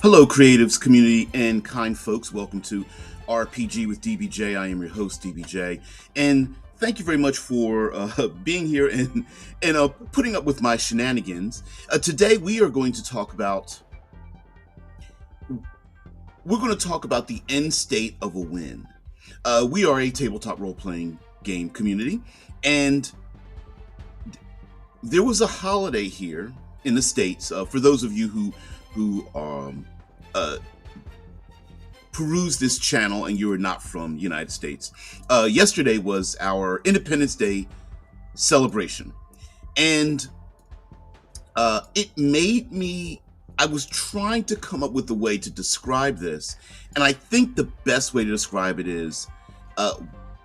Hello, creatives, community, and kind folks. Welcome to RPG with DBJ. I am your host, DBJ, and thank you very much for being here and putting up with my shenanigans. Today, we're going to talk about the end state of a win. We are a tabletop role playing game community, and there was a holiday here in the States. For those of you who peruse this channel and you are not from the United States, yesterday was our Independence Day celebration, and I was trying to come up with a way to describe this, and I think the best way to describe it is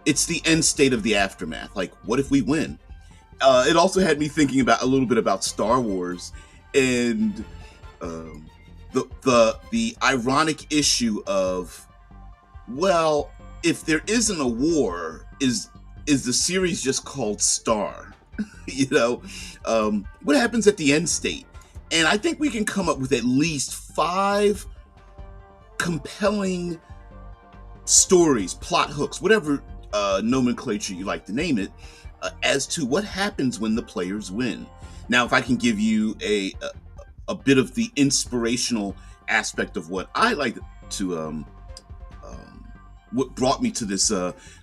it's the end state of the aftermath. Like, what if we win? It also had me thinking about a little bit about Star Wars and the ironic issue of, well, if there isn't a war, is the series just called Star? What happens at the end state? And I think we can come up with at least 5 compelling stories, plot hooks, whatever nomenclature you like to name it, as to what happens when the players win. Now, if I can give you a bit of the inspirational aspect of what I like to, what brought me to this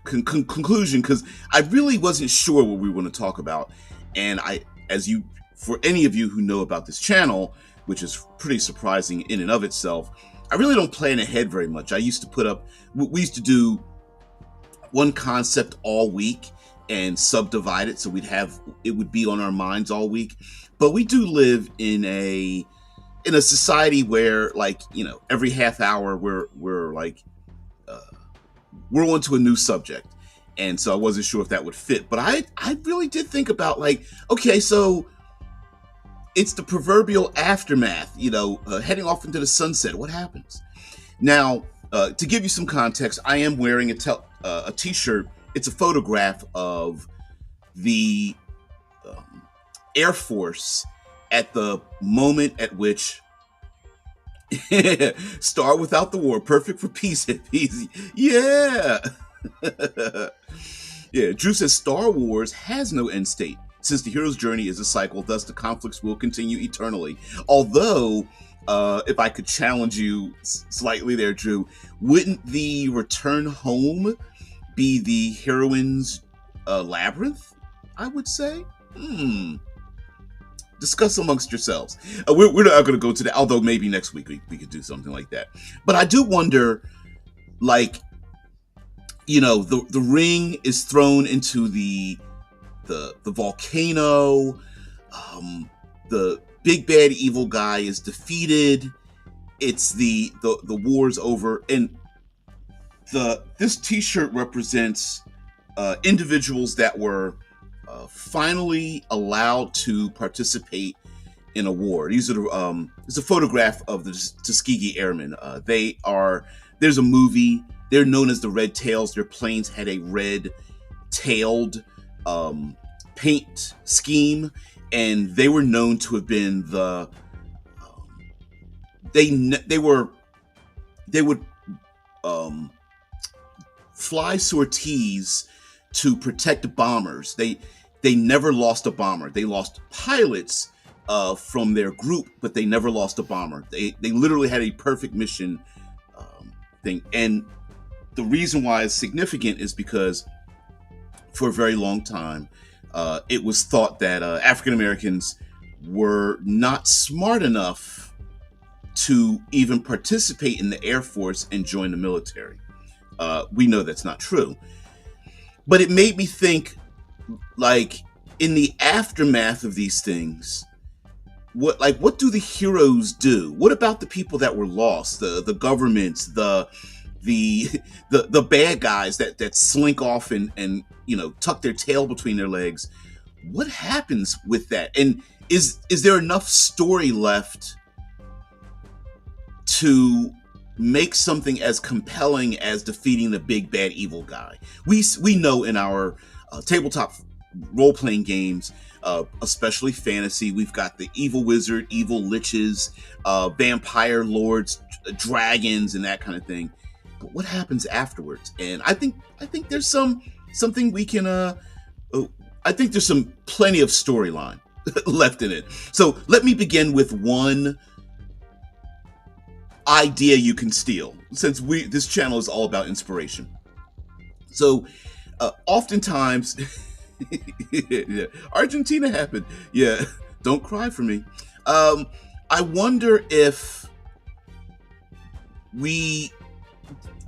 conclusion, because I really wasn't sure what we were going to talk about. And for any of you who know about this channel, which is pretty surprising in and of itself, I really don't plan ahead very much. We used to do one concept all week and subdivide it, so it would be on our minds all week. But we do live in a society where, every half hour we're onto a new subject, and so I wasn't sure if that would fit. But I really did think about, okay, so it's the proverbial aftermath, heading off into the sunset. What happens? Now, to give you some context, I am wearing a t-shirt. It's a photograph of the Air Force at the moment at which Star without the war, perfect for peace. Yeah. Yeah, Drew says Star Wars has no end state, since the hero's journey is a cycle, thus the conflicts will continue eternally. Although, if I could challenge you slightly there, Drew, wouldn't the return home be the heroine's labyrinth, I would say? Discuss amongst yourselves. We're not going to go to that, although maybe next week we could do something like that. But I do wonder, the ring is thrown into the volcano. The big bad evil guy is defeated. It's the war's over, and this t-shirt represents individuals that were finally allowed to participate in a war. These are it's a photograph of the Tuskegee Airmen. There's a movie. They're known as the Red Tails. Their planes had a red-tailed paint scheme, and they were known to have been they would fly sorties to protect bombers. They never lost a bomber. They lost pilots from their group, but they never lost a bomber. They literally had a perfect mission thing. And the reason why it's significant is because for a very long time, it was thought that African Americans were not smart enough to even participate in the Air Force and join the military. We know that's not true. But it made me think, in the aftermath of these things, what do the heroes do? What about the people that were lost? The governments, the bad guys that slink off and tuck their tail between their legs. What happens with that? And is there enough story left to make something as compelling as defeating the big bad evil guy? We know in our tabletop role-playing games, especially fantasy. We've got the evil wizard, evil liches, vampire lords, dragons, and that kind of thing. But what happens afterwards? And I think there's something we can. I think there's some plenty of storyline left in it. So let me begin with one idea you can steal, since this channel is all about inspiration. So oftentimes yeah, Argentina happened. Yeah, don't cry for me. I wonder if we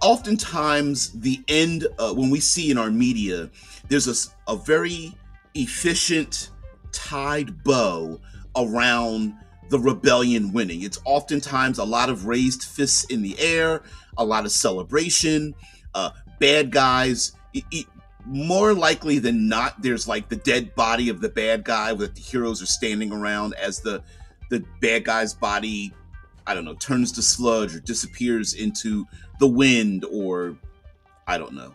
oftentimes the end when we see in our media, there's a very efficient tied bow around the rebellion winning. It's oftentimes a lot of raised fists in the air, a lot of celebration, bad guys. More likely than not, there's like the dead body of the bad guy that the heroes are standing around as the bad guy's body, I don't know, turns to sludge or disappears into the wind, or I don't know.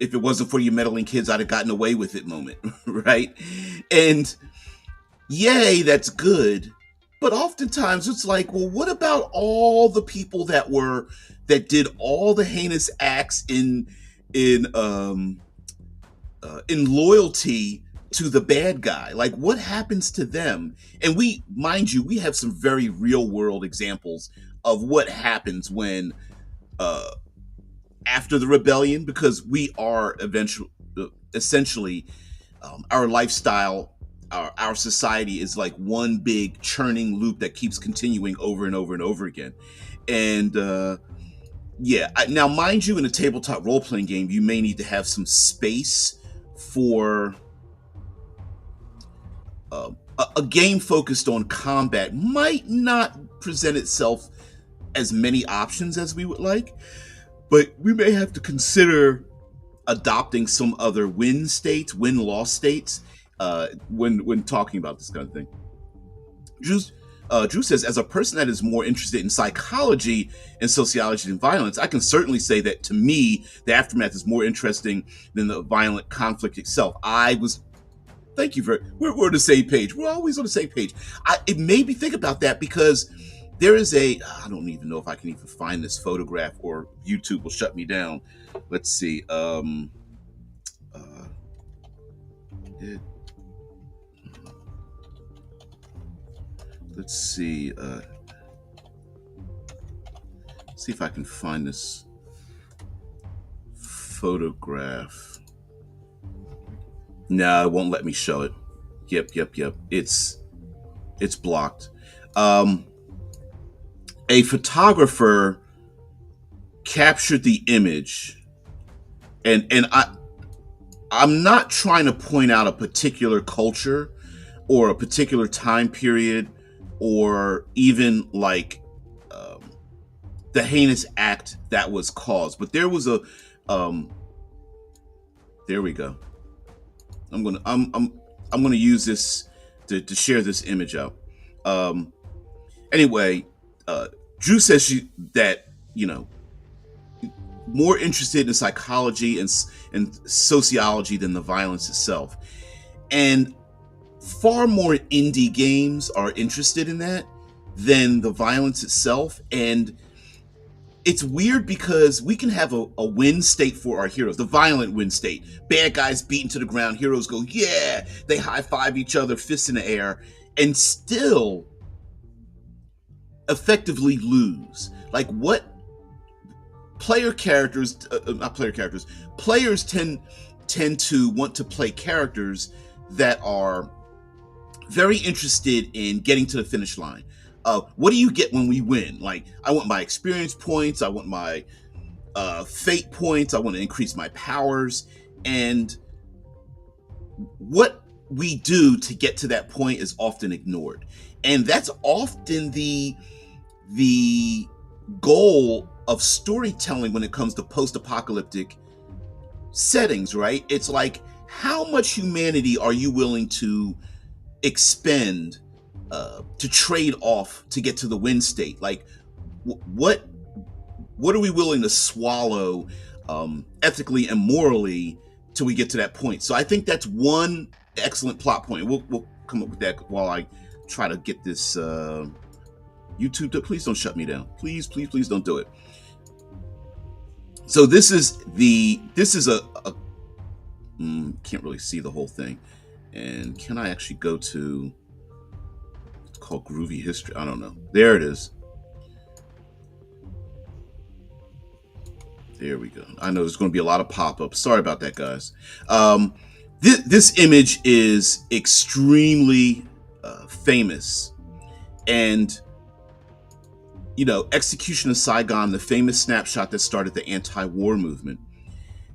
If it wasn't for you meddling kids, I'd have gotten away with it moment, right? And yay, that's good. But oftentimes it's like, well, what about all the people that did all the heinous acts in loyalty to the bad guy? Like, what happens to them? And mind you, we have some very real world examples of what happens when after the rebellion, because we are essentially our lifestyle, our society is like one big churning loop that keeps continuing over and over and over again. And now mind you, in a tabletop role-playing game, you may need to have some space for a game focused on combat might not present itself as many options as we would like, but we may have to consider adopting some other win-loss states when talking about this kind of thing. Drew says, as a person that is more interested in psychology and sociology than violence, I can certainly say that to me, the aftermath is more interesting than the violent conflict itself. Thank you we're on the same page. We're always on the same page. It made me think about that, because there is I don't even know if I can even find this photograph, or YouTube will shut me down. Let's see. Let's see. See if I can find this photograph. No, it won't let me show it. Yep. It's blocked. A photographer captured the image, and I'm not trying to point out a particular culture or a particular time period, or even like the heinous act that was caused, but there was a there we go. I'm gonna use this to share this image out. Anyway, Drew says that more interested in psychology and sociology than the violence itself, and far more indie games are interested in that than the violence itself. And it's weird because we can have a win state for our heroes, the violent win state. Bad guys beaten to the ground, heroes go, yeah, they high five each other, fists in the air, and still effectively lose. Like, what players tend to want to play characters that are very interested in getting to the finish line. What do you get when we win? Like, I want my experience points, I want my fate points, I want to increase my powers, and what we do to get to that point is often ignored. And that's often the goal of storytelling when it comes to post-apocalyptic settings, right? It's like, how much humanity are you willing to expend to trade off to get to the win state? Like, what are we willing to swallow ethically and morally till we get to that point. So I think that's one excellent plot point. We'll come up with that while I try to get this YouTube to, please don't shut me down. Please don't do it. So this is a can't really see the whole thing. And can I actually go to, it's called Groovy History. I don't know. There it is. There we go. I know there's going to be a lot of pop-ups. Sorry about that, guys. This image is extremely famous. And, you know, Execution of Saigon, the famous snapshot that started the anti-war movement.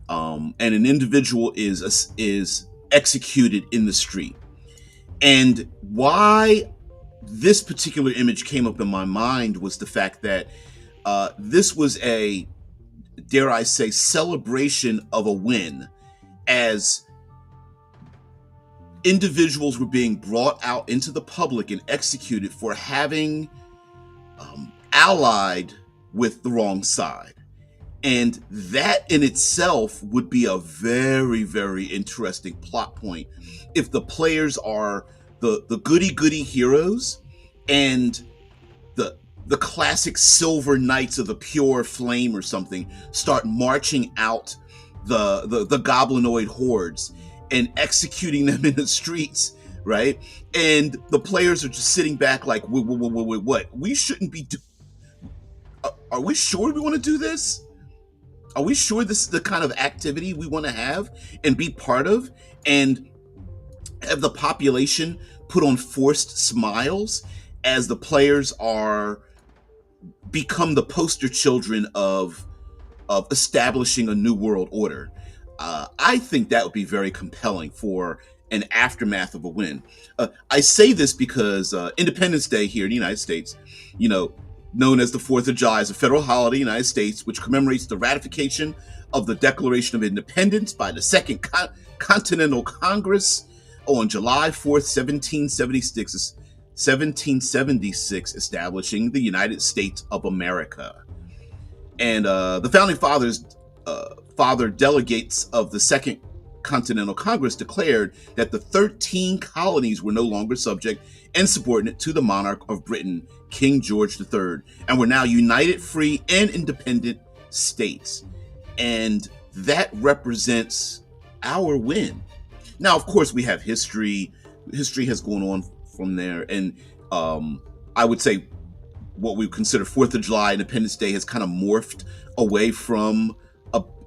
And an individual is executed in the street. And why this particular image came up in my mind was the fact that this was a, dare I say, celebration of a win, as individuals were being brought out into the public and executed for having allied with the wrong side. And that in itself would be a very, very interesting plot point if the players are the goody heroes, and the classic silver knights of the pure flame or something start marching out the goblinoid hordes and executing them in the streets, right? And the players are just sitting back like, wait, what? We shouldn't be are we sure we want to do this? Are we sure this is the kind of activity we want to have and be part of, and have the population put on forced smiles as the players are become the poster children of establishing a new world order? I think that would be very compelling for an aftermath of a win. I say this because Independence Day here in the United States, you know, known as the 4th of July, is a federal holiday in the United States, which commemorates the ratification of the Declaration of Independence by the Second Continental Congress on July 4th, 1776, establishing the United States of America. And the Founding Fathers, father delegates of the Second Continental Congress declared that the 13 colonies were no longer subject and subordinate to the monarch of Britain, King George III, and were now united, free, and independent states. And that represents our win. Now, of course, we have history. History has gone on from there. And I would say what we consider 4th of July, Independence Day, has kind of morphed away from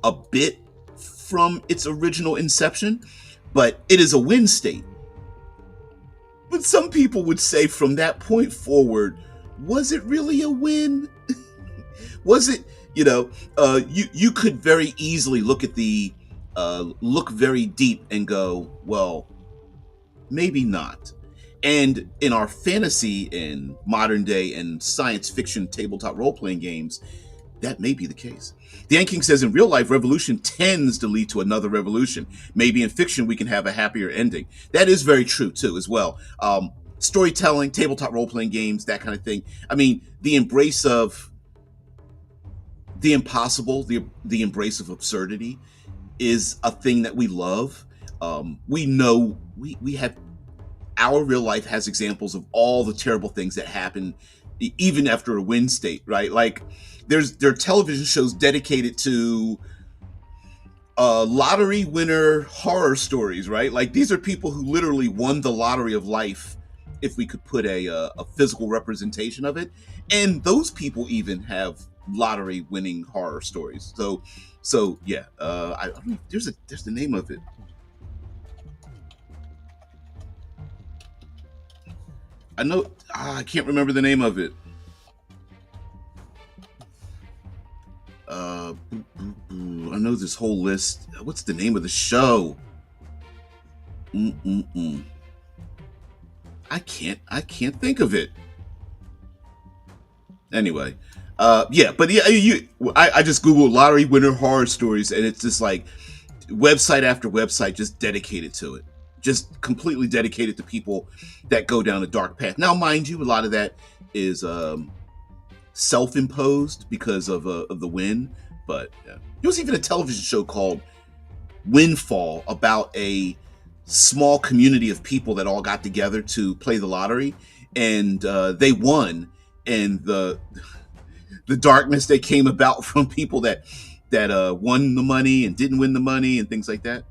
a bit from its original inception, but it is a win state. But some people would say from that point forward, was it really a win? Was it, you could very easily look at look very deep and go, well, maybe not. And in our fantasy and modern day and science fiction tabletop role-playing games, that may be the case. The Ant King says, in real life, revolution tends to lead to another revolution. Maybe in fiction, we can have a happier ending. That is very true, too, as well. Storytelling, tabletop role-playing games, that kind of thing. I mean, the embrace of the impossible, the embrace of absurdity is a thing that we love. We know we have, our real life has examples of all the terrible things that happen even after a win state, right? Like there are television shows dedicated to lottery winner horror stories, right? Like these are people who literally won the lottery of life, if we could put a physical representation of it. And those people even have lottery winning horror stories. So yeah, there's the name of it. I know, I can't remember the name of it. I know this whole list. What's the name of the show? I can't think of it. Anyway, yeah, but yeah, I just Googled lottery winner horror stories, and it's just like website after website just dedicated to it. Just completely dedicated to people that go down a dark path. Now, mind you, a lot of that is self-imposed because of the win. But there was even a television show called windfall about a small community of people that all got together to play the lottery, and they won. And the darkness that came about from people that won the money and didn't win the money and things like that.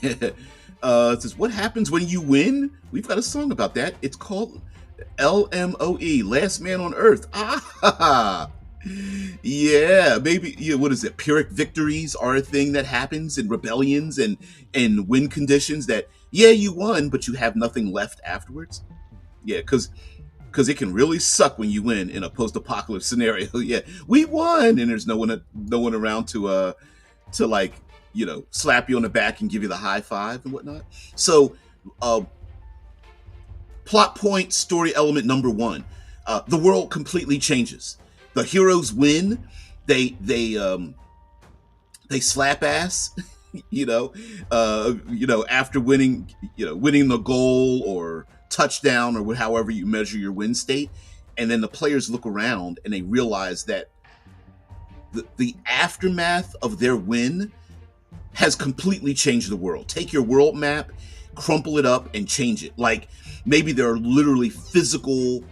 It says, what happens when you win? We've got a song about that. It's called LMOE, Last Man on Earth. Ah, yeah, maybe. Yeah, what is it? Pyrrhic victories are a thing that happens in rebellions and win conditions that, yeah, you won, but you have nothing left afterwards. Yeah, because it can really suck when you win in a post-apocalypse scenario. Yeah, we won, and there's no one around to like slap you on the back and give you the high five and whatnot. So, uh, plot point, story element number one: the world completely changes. The heroes win. They slap ass. After winning the goal or touchdown or however you measure your win state, and then the players look around and they realize that the aftermath of their win has completely changed the world. Take your world map, crumple it up, and change it. Like maybe there are literally physical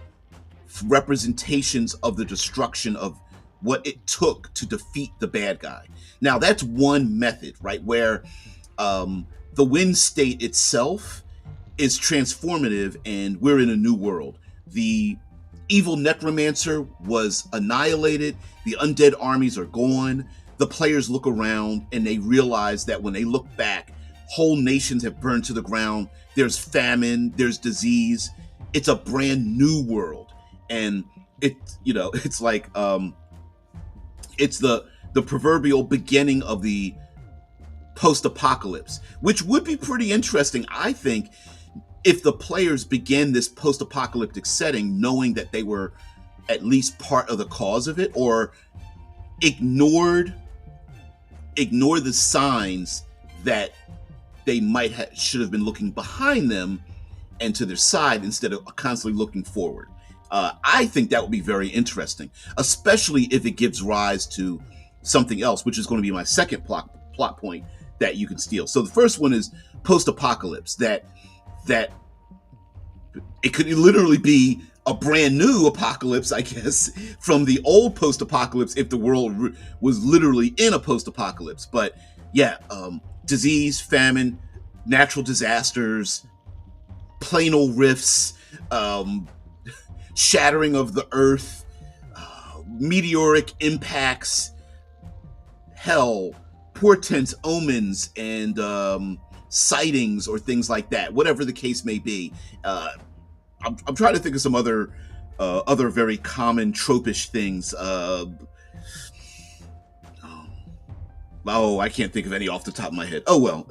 representations of the destruction of what it took to defeat the bad guy. Now that's one method, right? Where the win state itself is transformative and we're in a new world. The evil necromancer was annihilated. The undead armies are gone. The players look around and they realize that when they look back, whole nations have burned to the ground. There's famine, there's disease. It's a brand new world. And it's like it's the proverbial beginning of the post-apocalypse, which would be pretty interesting, I think, if the players began this post-apocalyptic setting knowing that they were at least part of the cause of it, or ignore the signs that they should have been looking behind them and to their side instead of constantly looking forward. I think that would be very interesting, especially if it gives rise to something else, which is going to be my second plot point that you can steal. So the first one is post-apocalypse, that it could literally be a brand new apocalypse, I guess, from the old post-apocalypse if the world was literally in a post-apocalypse. But yeah, disease, famine, natural disasters, plain old rifts, shattering of the earth, meteoric impacts, hell, portents, omens, and sightings or things like that, whatever the case may be. I'm trying to think of some other very common tropish things. I can't think of any off the top of my head. Oh well.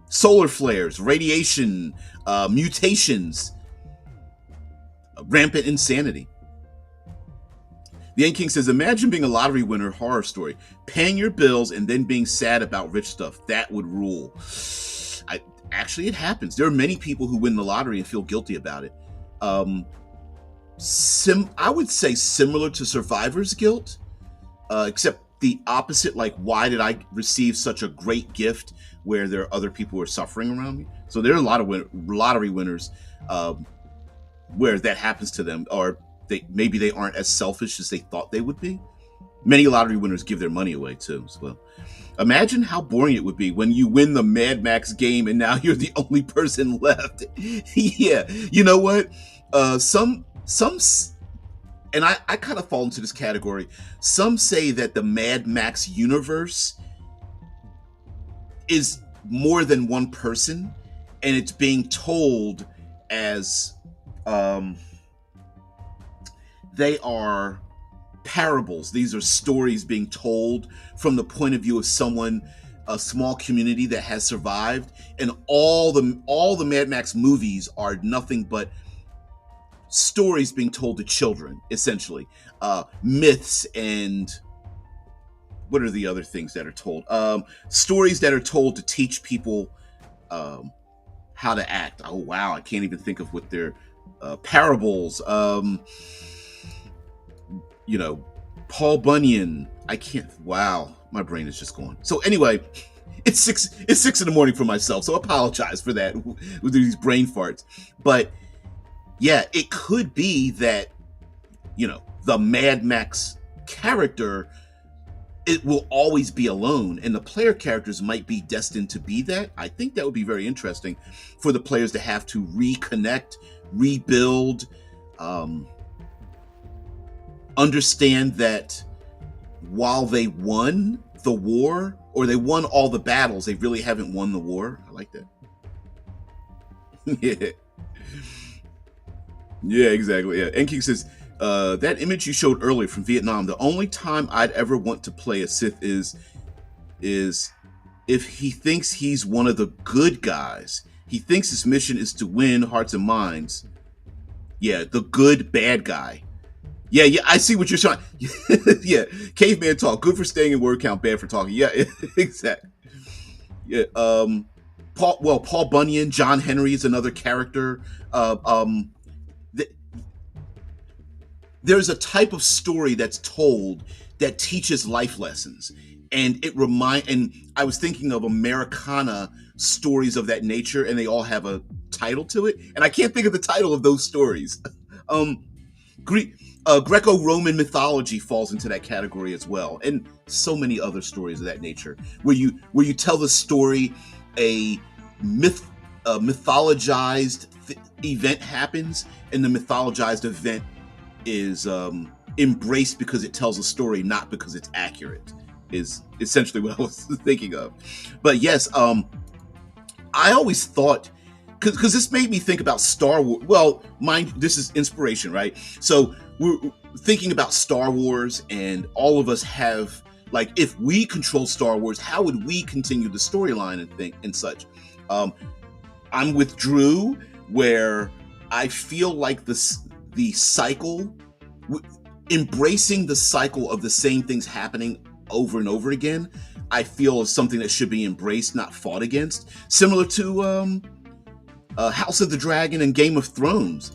Solar flares, radiation, mutations, rampant insanity. The Ant King says, imagine being a lottery winner horror story, paying your bills and then being sad about rich stuff. That would rule. Actually, it happens. There are many people who win the lottery and feel guilty about it. I would say similar to survivor's guilt, except the opposite. Like, why did I receive such a great gift where there are other people who are suffering around me? So there are a lot of lottery winners where that happens to them, or maybe they aren't as selfish as they thought they would be. Many lottery winners give their money away too as well. Imagine how boring it would be when you win the Mad Max game and now you're the only person left. Yeah, you know what? Some, and I kind of fall into this category. Some say that the Mad Max universe is more than one person, and it's being told as they are parables. These are stories being told from the point of view of someone, a small community that has survived, and all the Mad Max movies are nothing but stories being told to children, essentially. Myths and what are the other things that are told? Stories that are told to teach people how to act. Oh wow, I can't even think of what they're parables. Paul Bunyan, I can't. Wow, my brain is just gone. So anyway, it's 6 in the morning for myself, so I apologize for that with these brain farts. But yeah, it could be that, the Mad Max character, it will always be alone, and the player characters might be destined to be that. I think that would be very interesting for the players to have to reconnect, rebuild, um, understand that while they won the war, or they won all the battles, they really haven't won the war. I like that. Yeah. Yeah, exactly. Yeah. Enking says, that image you showed earlier from Vietnam, the only time I'd ever want to play a Sith is if he thinks he's one of the good guys. He thinks his mission is to win hearts and minds. Yeah, the good bad guy. Yeah, yeah, I see what you're trying. Yeah, caveman talk. Good for staying in word count, bad for talking. Yeah, exactly. Yeah, Paul Bunyan, John Henry is another character. Th- there's a type of story that's told that teaches life lessons, and and I was thinking of Americana stories of that nature, and they all have a title to it, and I can't think of the title of those stories. um, Greek, Greco-Roman mythology falls into that category as well, and so many other stories of that nature, where you tell the story, a myth, a mythologized event happens, and the mythologized event is embraced because it tells a story, not because it's accurate. Is essentially what I was thinking of. But yes, I always thought, because this made me think about Star Wars. Well, mind, this is inspiration, right? So we're thinking about Star Wars, and all of us have, like, if we control Star Wars, how would we continue the storyline and such? Um, I'm with Drew, where I feel like the cycle, embracing the cycle of the same things happening over and over again, I feel is something that should be embraced, not fought against. Similar to House of the Dragon and Game of Thrones.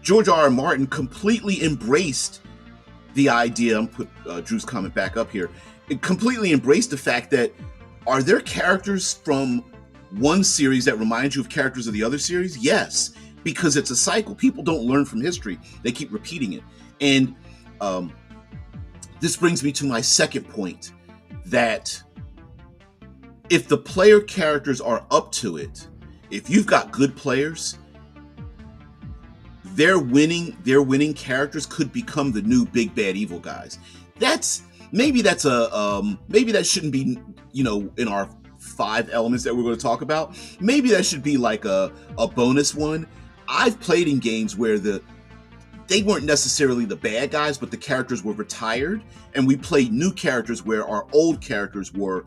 George R. R. Martin completely embraced the idea. I'm put Drew's comment back up here. It completely embraced the fact that, are there characters from one series that remind you of characters of the other series? Yes, because it's a cycle. People don't learn from history; they keep repeating it. And this brings me to my second point: that if the player characters are up to it, if you've got good players, their winning characters could become the new big bad evil guys. Maybe that shouldn't be, in our 5 elements that we're going to talk about. Maybe that should be like a bonus one. I've played in games where they weren't necessarily the bad guys, but the characters were retired, and we played new characters where our old characters were,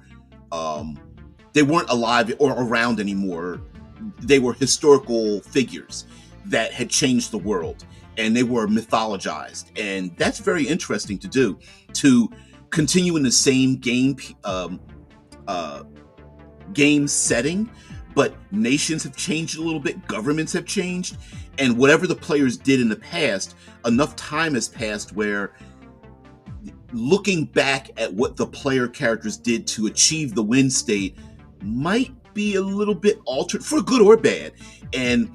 they weren't alive or around anymore. They were historical figures that had changed the world, and they were mythologized, and that's very interesting to do, to continue in the same game setting, but nations have changed a little bit, governments have changed, and whatever the players did in the past, enough time has passed where looking back at what the player characters did to achieve the win state might be a little bit altered, for good or bad. And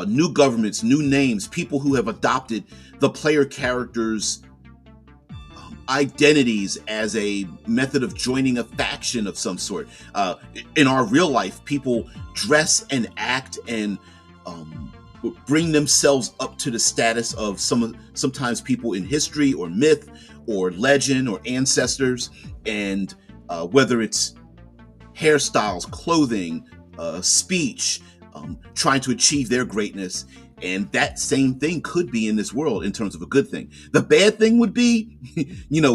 new governments, new names, people who have adopted the player characters' identities as a method of joining a faction of some sort. In our real life, people dress and act and bring themselves up to the status of sometimes people in history or myth or legend or ancestors, and whether it's hairstyles, clothing, speech, trying to achieve their greatness. And that same thing could be in this world in terms of a good thing. The bad thing would be,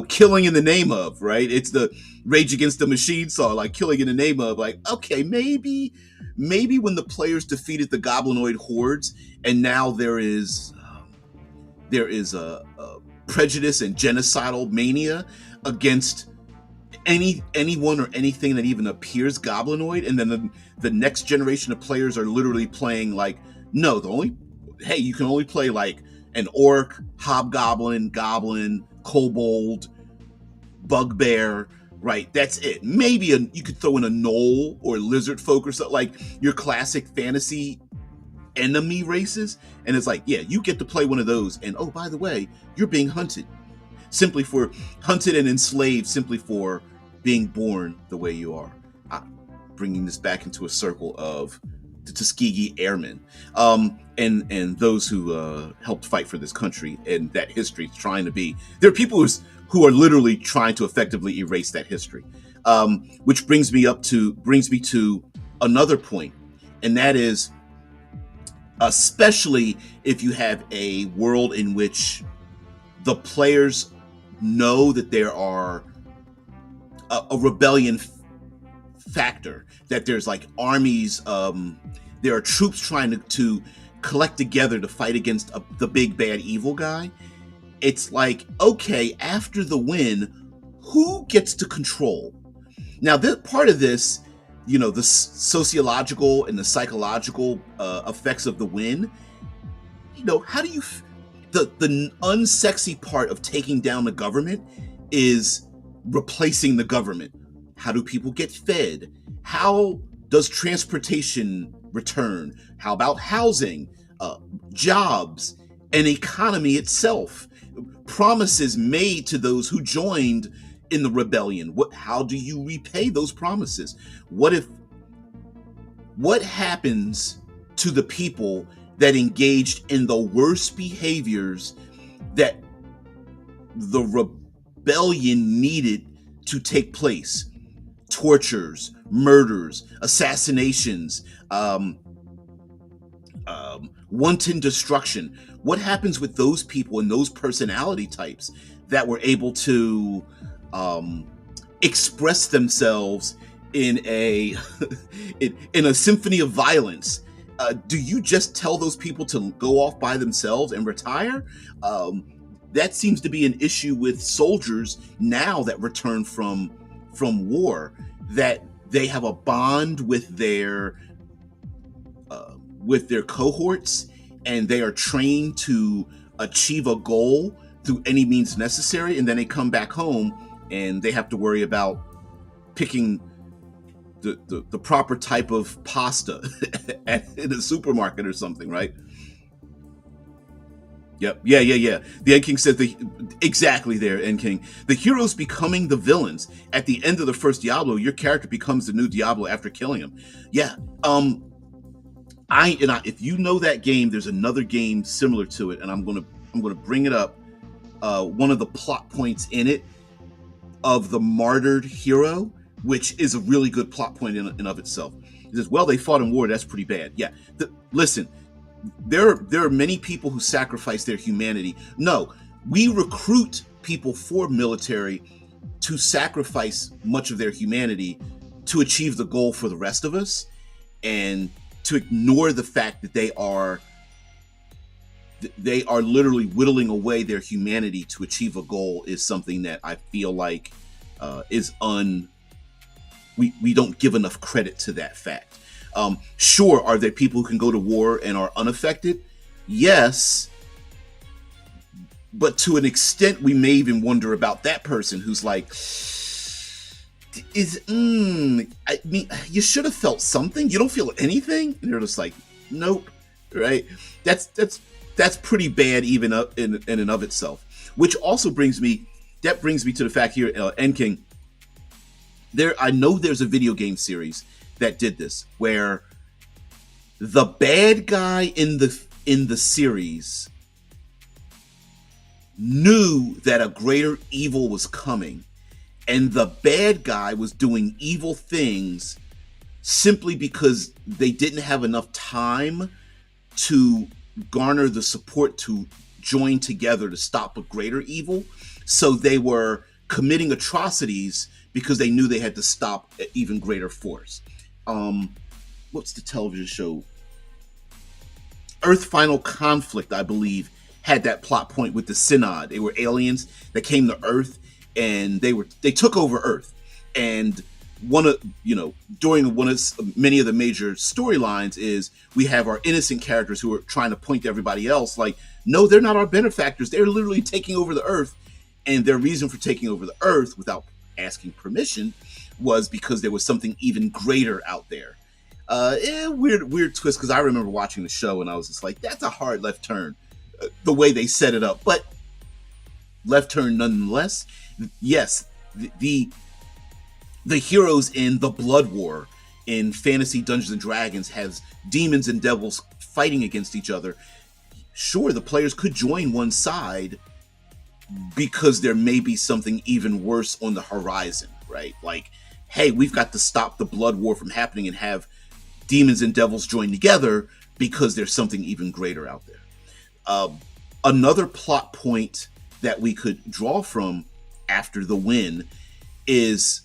killing in the name of, right? It's the Rage Against the Machine song, like killing in the name of, like, okay, maybe when the players defeated the goblinoid hordes, and now there is a prejudice and genocidal mania against anyone or anything that even appears goblinoid, and then the next generation of players are literally playing like, no, you can only play like an orc, hobgoblin, goblin, kobold, bugbear, right? That's it. Maybe you could throw in a gnoll or lizard folk or something, like your classic fantasy enemy races. And it's like, yeah, you get to play one of those. And oh, by the way, you're being hunted and enslaved simply for being born the way you are. Bringing this back into a circle of the Tuskegee Airmen, and those who helped fight for this country, and that history is trying to be. There are people who are literally trying to effectively erase that history, which brings me to another point, and that is, especially if you have a world in which the players know that there are a rebellion factor, that there's like armies, there are troops trying to collect together to fight against the big bad evil guy. It's like, okay, after the win, who gets to control? Now, part of this, the sociological and the psychological effects of the win, how do you the unsexy part of taking down the government is replacing the government. How do people get fed? How does transportation return? How about housing, jobs, and economy itself? Promises made to those who joined in the rebellion. How do you repay those promises? What happens to the people that engaged in the worst behaviors that the rebellion needed to take place? Tortures, murders, assassinations, wanton destruction. What happens with those people and those personality types that were able to express themselves in a in a symphony of violence? Do you just tell those people to go off by themselves and retire? That seems to be an issue with soldiers now that return from war, that they have a bond with their cohorts, and they are trained to achieve a goal through any means necessary, and then they come back home and they have to worry about picking the proper type of pasta in a supermarket or something, right? Yep. Yeah. The End King said exactly there, End King. The heroes becoming the villains. At the end of the first Diablo, your character becomes the new Diablo after killing him. Yeah. If you know that game, there's another game similar to it, and I'm gonna bring it up. One of the plot points in it of the martyred hero, which is a really good plot point in and of itself. It says, well, they fought in war. That's pretty bad. Yeah. Listen. There are many people who sacrifice their humanity. No, we recruit people for military to sacrifice much of their humanity to achieve the goal for the rest of us, and to ignore the fact that they are literally whittling away their humanity to achieve a goal is something that I feel like we don't give enough credit to that fact. Sure, are there people who can go to war and are unaffected? Yes. But to an extent, we may even wonder about that person who's like, I mean, you should have felt something. You don't feel anything? And they're just like, nope. Right? That's pretty bad even in and of itself. Which also brings me to the fact here, End King, I know there's a video game series that did this, where the bad guy in the series knew that a greater evil was coming, and the bad guy was doing evil things simply because they didn't have enough time to garner the support to join together to stop a greater evil. So they were committing atrocities because they knew they had to stop an even greater force. What's the television show? Earth Final Conflict, I believe, had that plot point with the Synod. They were aliens that came to Earth, and they took over Earth, and one of during one of many of the major storylines is we have our innocent characters who are trying to point to everybody else like, no, they're not our benefactors, they're literally taking over the earth. And their reason for taking over the earth without asking permission was because there was something even greater out there. Weird twist, because I remember watching the show and I was just like, that's a hard left turn, the way they set it up, but left turn nonetheless. Yes, the the heroes in the Blood War in fantasy Dungeons and Dragons has demons and devils fighting against each other. Sure, the players could join one side because there may be something even worse on the horizon, right? Like, hey, we've got to stop the Blood War from happening and have demons and devils join together because there's something even greater out there. Another plot point that we could draw from after the win is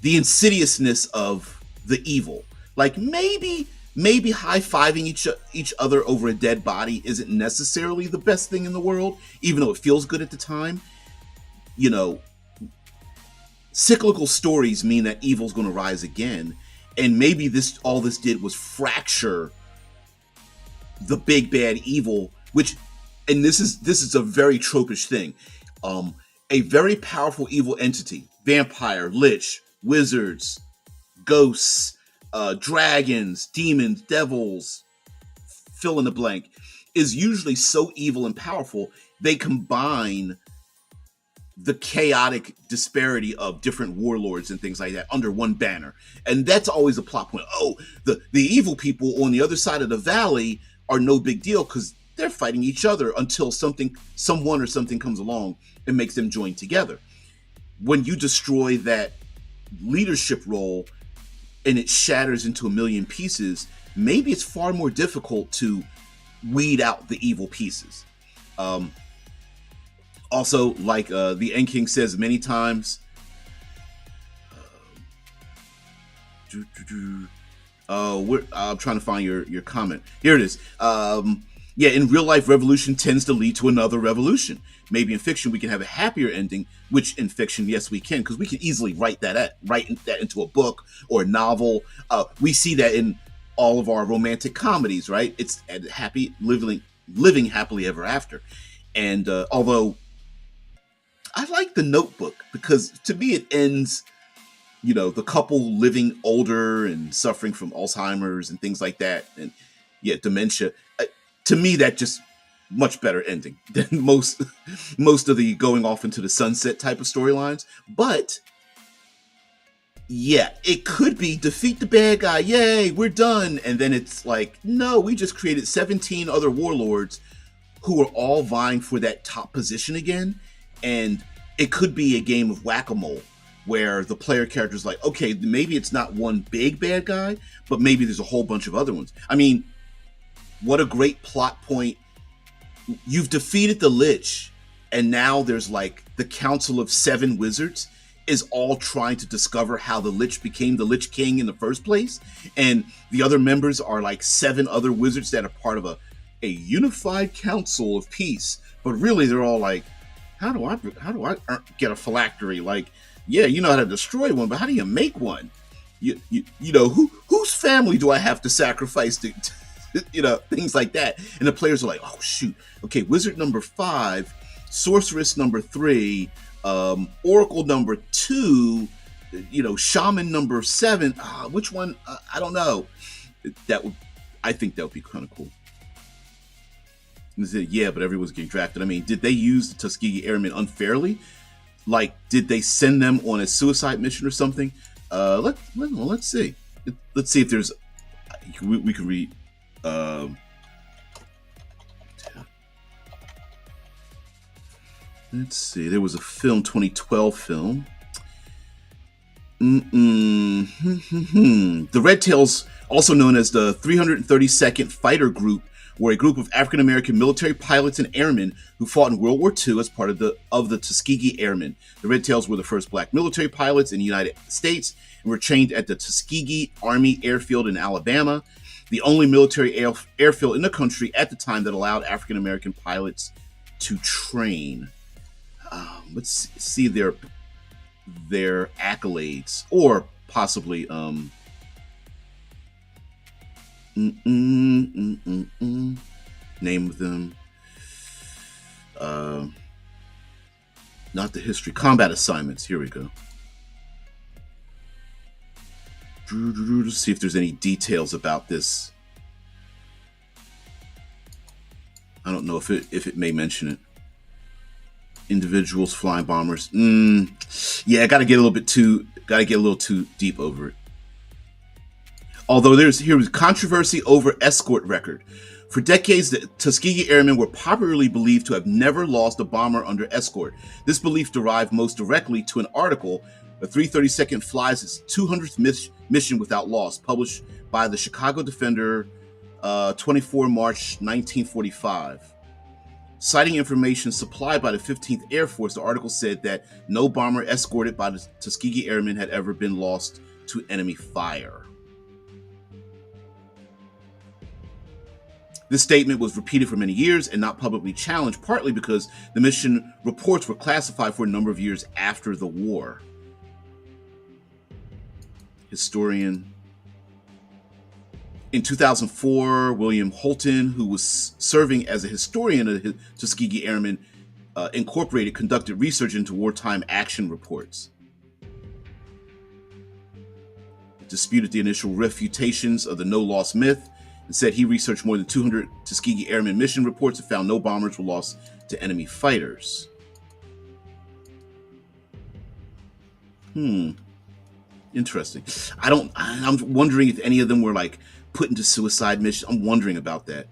the insidiousness of the evil. Like maybe high-fiving each other over a dead body isn't necessarily the best thing in the world, even though it feels good at the time. You know, cyclical stories mean that evil's going to rise again, and maybe all this did was fracture the big bad evil, which, and this is a very tropish thing. A very powerful evil entity, vampire, lich, wizards, ghosts, dragons, demons, devils, fill in the blank, is usually so evil and powerful, they combine the chaotic disparity of different warlords and things like that under one banner. And that's always a plot point. Oh, the evil people on the other side of the valley are no big deal because they're fighting each other until someone or something comes along and makes them join together. When you destroy that leadership role and it shatters into a million pieces, maybe it's far more difficult to weed out the evil pieces. Also, like the End King says many times, I'm trying to find your comment. Here it is. Yeah, in real life, revolution tends to lead to another revolution. Maybe in fiction we can have a happier ending, which in fiction, yes, we can, because we can easily write that into a book or a novel. We see that in all of our romantic comedies, right? It's happy living happily ever after. And although I like The Notebook because to me it ends, the couple living older and suffering from Alzheimer's and things like that, and dementia. To me, that just much better ending than most of the going off into the sunset type of storylines. But yeah, it could be defeat the bad guy, yay, we're done, and then it's like, no, we just created 17 other warlords who are all vying for that top position again, and it could be a game of whack-a-mole where the player character is like, okay, maybe it's not one big bad guy, but maybe there's a whole bunch of other ones. I mean, what a great plot point. You've defeated the Lich, and now there's like the Council of 7 Wizards is all trying to discover how the Lich became the Lich King in the first place. And the other members are like 7 other wizards that are part of a unified council of peace. But really, they're all like, how do I get a phylactery? Like, yeah, you know how to destroy one, but how do you make one? You know, whose family do I have to sacrifice to things like that. And the players are like, oh shoot, okay, wizard number 5, sorceress number 3, oracle number 2, shaman number 7. Which one? I don't know. I think that would be kind of cool. And they said, yeah, but everyone's getting drafted. I mean, did they use the Tuskegee Airmen unfairly? Like, did they send them on a suicide mission or something? Let's see. Let's see if there's. We can read. Let's see. There was a film, 2012 film. The Red Tails, also known as the 332nd Fighter Group, were a group of African American military pilots and airmen who fought in World War II as part of the Tuskegee Airmen. The Red Tails were the first black military pilots in the United States and were trained at the Tuskegee Army Airfield in Alabama, the only military airfield in the country at the time that allowed African American pilots to train. Let's see their accolades, or possibly name of them. Uh, Not the history. Combat assignments. Here we go. To see if there's any details about this. I don't know if it may mention it. Individuals, flying bombers. Yeah, got to get a little too deep over it. Although here was controversy over escort record. For decades, the Tuskegee Airmen were popularly believed to have never lost a bomber under escort. This belief derived most directly to an article, "The 332nd flies its 200th mission without loss," published by the Chicago Defender, 24 March 1945. Citing information supplied by the 15th Air Force, the article said that no bomber escorted by the Tuskegee Airmen had ever been lost to enemy fire. This statement was repeated for many years and not publicly challenged, partly because the mission reports were classified for a number of years after the war. Historian. In 2004, William Holton, who was serving as a historian of the Tuskegee Airmen Incorporated, conducted research into wartime action reports. Disputed the initial refutations of the no-loss myth, and said he researched more than 200 Tuskegee Airmen mission reports and found no bombers were lost to enemy fighters. Interesting. I'm wondering if any of them were like put into suicide missions. I'm wondering about that.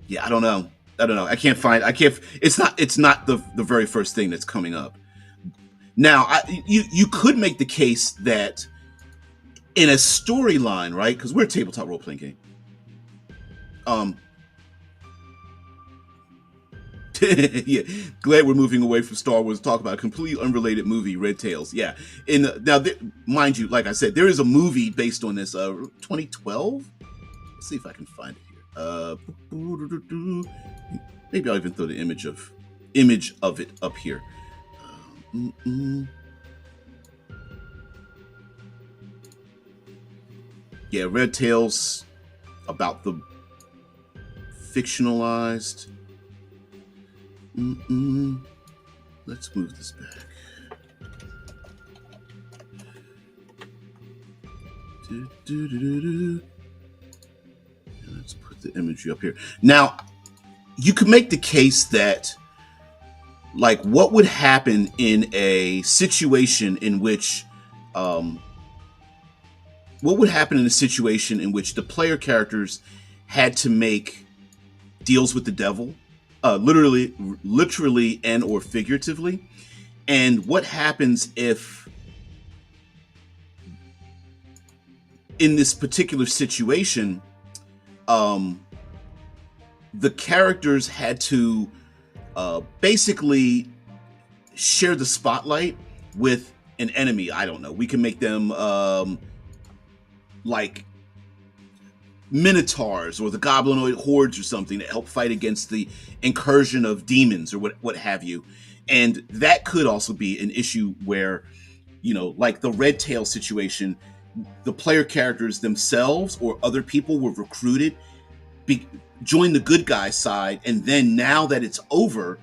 Yeah, I don't know. It's not the very first thing that's coming up. Now, you could make the case that in a storyline, right? Because we're a tabletop role-playing game. Yeah, glad we're moving away from Star Wars to talk about a completely unrelated movie, Red Tails. Yeah, mind you, like I said, there is a movie based on this. 2012. Let's see if I can find it here. Maybe I'll even throw the image of it up here. Yeah, Red Tails, about the fictionalized. Let's move this back. Let's put the imagery up here. Now, you could make the case that, like, what would happen in a situation in which, the player characters had to make deals with the devil, literally and or figuratively, and what happens if, in this particular situation, the characters had to basically share the spotlight with an enemy. I don't know. We can make them like minotaurs or the goblinoid hordes or something that help fight against the incursion of demons or what have you. And that could also be an issue where, like the Red Tail situation, the player characters themselves or other people were recruited, join the good guy side, and then now that it's over,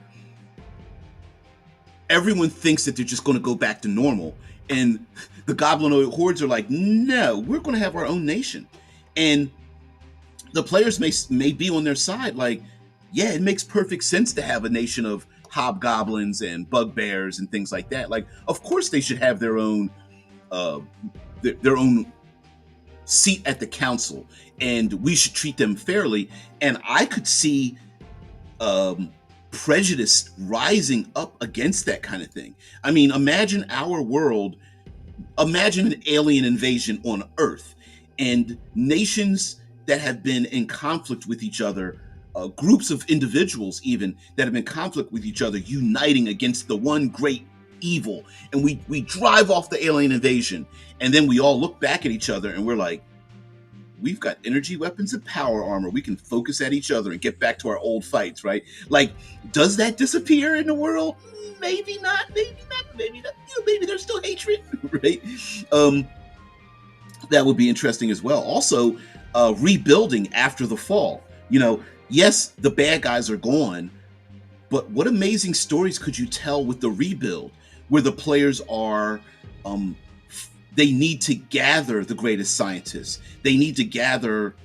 everyone thinks that they're just going to go back to normal. And the goblinoid hordes are like, no, we're going to have our own nation. And the players may be on their side, like, yeah, it makes perfect sense to have a nation of hobgoblins and bugbears and things like that. Like, of course they should have their own seat at the council, and we should treat them fairly. And I could see prejudice rising up against that kind of thing. I mean, imagine our world, imagine an alien invasion on Earth, and nations that have been in conflict with each other, groups of individuals even that have been in conflict with each other, uniting against the one great evil. And we drive off the alien invasion, and then we all look back at each other and we're like, we've got energy weapons and power armor. We can focus at each other and get back to our old fights, right? Like, does that disappear in the world? maybe not, maybe not. Maybe there's still hatred, right? Um, that would be interesting as well. Also, rebuilding after the fall. Yes, the bad guys are gone, but what amazing stories could you tell with the rebuild, where the players are, um, they need to gather the greatest scientists. They need to gather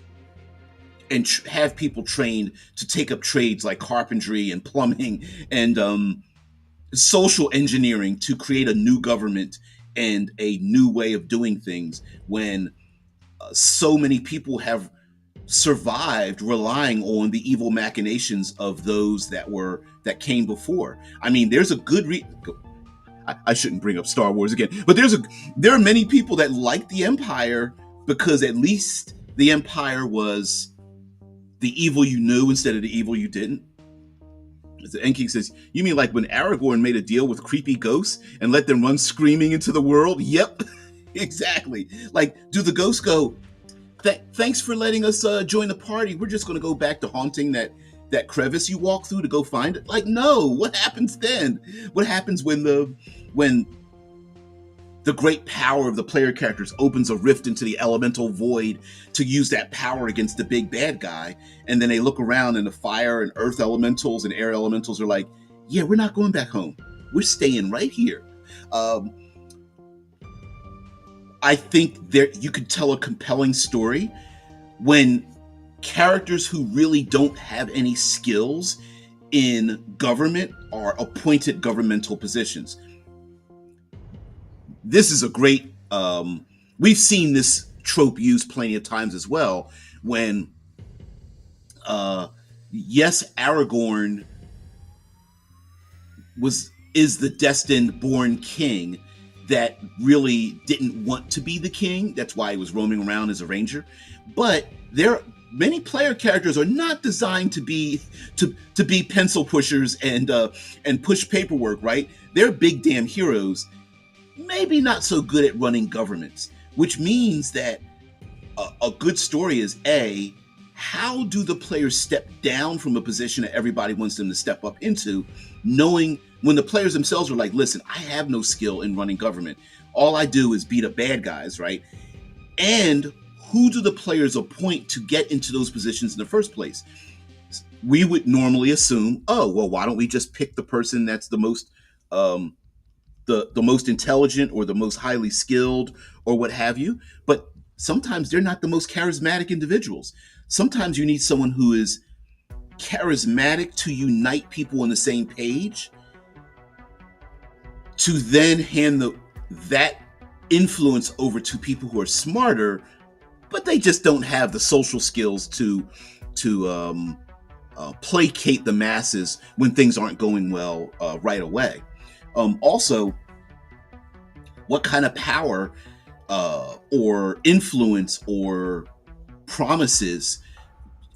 and have people trained to take up trades like carpentry and plumbing and social engineering to create a new government and a new way of doing things when so many people have survived relying on the evil machinations of those that came before. I mean, there's a good I shouldn't bring up Star Wars again, but there are many people that like the Empire because at least the Empire was the evil you knew instead of the evil you didn't. The Enking says, "You mean like when Aragorn made a deal with creepy ghosts and let them run screaming into the world?" Yep, exactly. Like, do the ghosts go, thanks for letting us join the party. We're just going to go back to haunting that crevice you walk through to go find it? Like, no. What happens then? What happens when the great power of the player characters opens a rift into the elemental void to use that power against the big bad guy, and then they look around and the fire and earth elementals and air elementals are like, yeah, we're not going back home. We're staying right here. I think there you could tell a compelling story when characters who really don't have any skills in government are appointed governmental positions. This is a great we've seen this trope used plenty of times as well when yes, Aragorn is the destined born king that really didn't want to be the king. That's why he was roaming around as a ranger. But many player characters are not designed to be pencil pushers and push paperwork, right? They're big damn heroes, maybe not so good at running governments, which means that a good story is how do the players step down from a position that everybody wants them to step up into, knowing when the players themselves are like, listen, I have no skill in running government. All I do is beat up bad guys, right? And who do the players appoint to get into those positions in the first place? We would normally assume, oh, well, why don't we just pick the person that's the most the most intelligent or the most highly skilled or what have you. But sometimes they're not the most charismatic individuals. Sometimes you need someone who is charismatic to unite people on the same page, to then hand that influence over to people who are smarter, but they just don't have the social skills to placate the masses when things aren't going well right away. Also, what kind of power or influence or promises,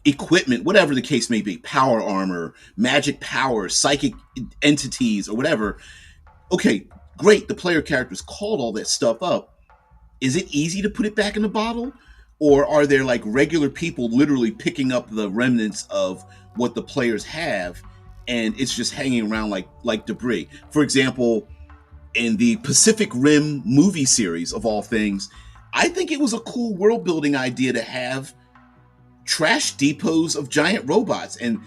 equipment, whatever the case may be, power armor, magic power, psychic entities, or whatever. Okay, great. The player characters called all that stuff up. Is it easy to put it back in the bottle? Or are there like regular people literally picking up the remnants of what the players have and it's just hanging around like debris? For example, in the Pacific Rim movie series of all things, I think it was a cool world building idea to have trash depots of giant robots and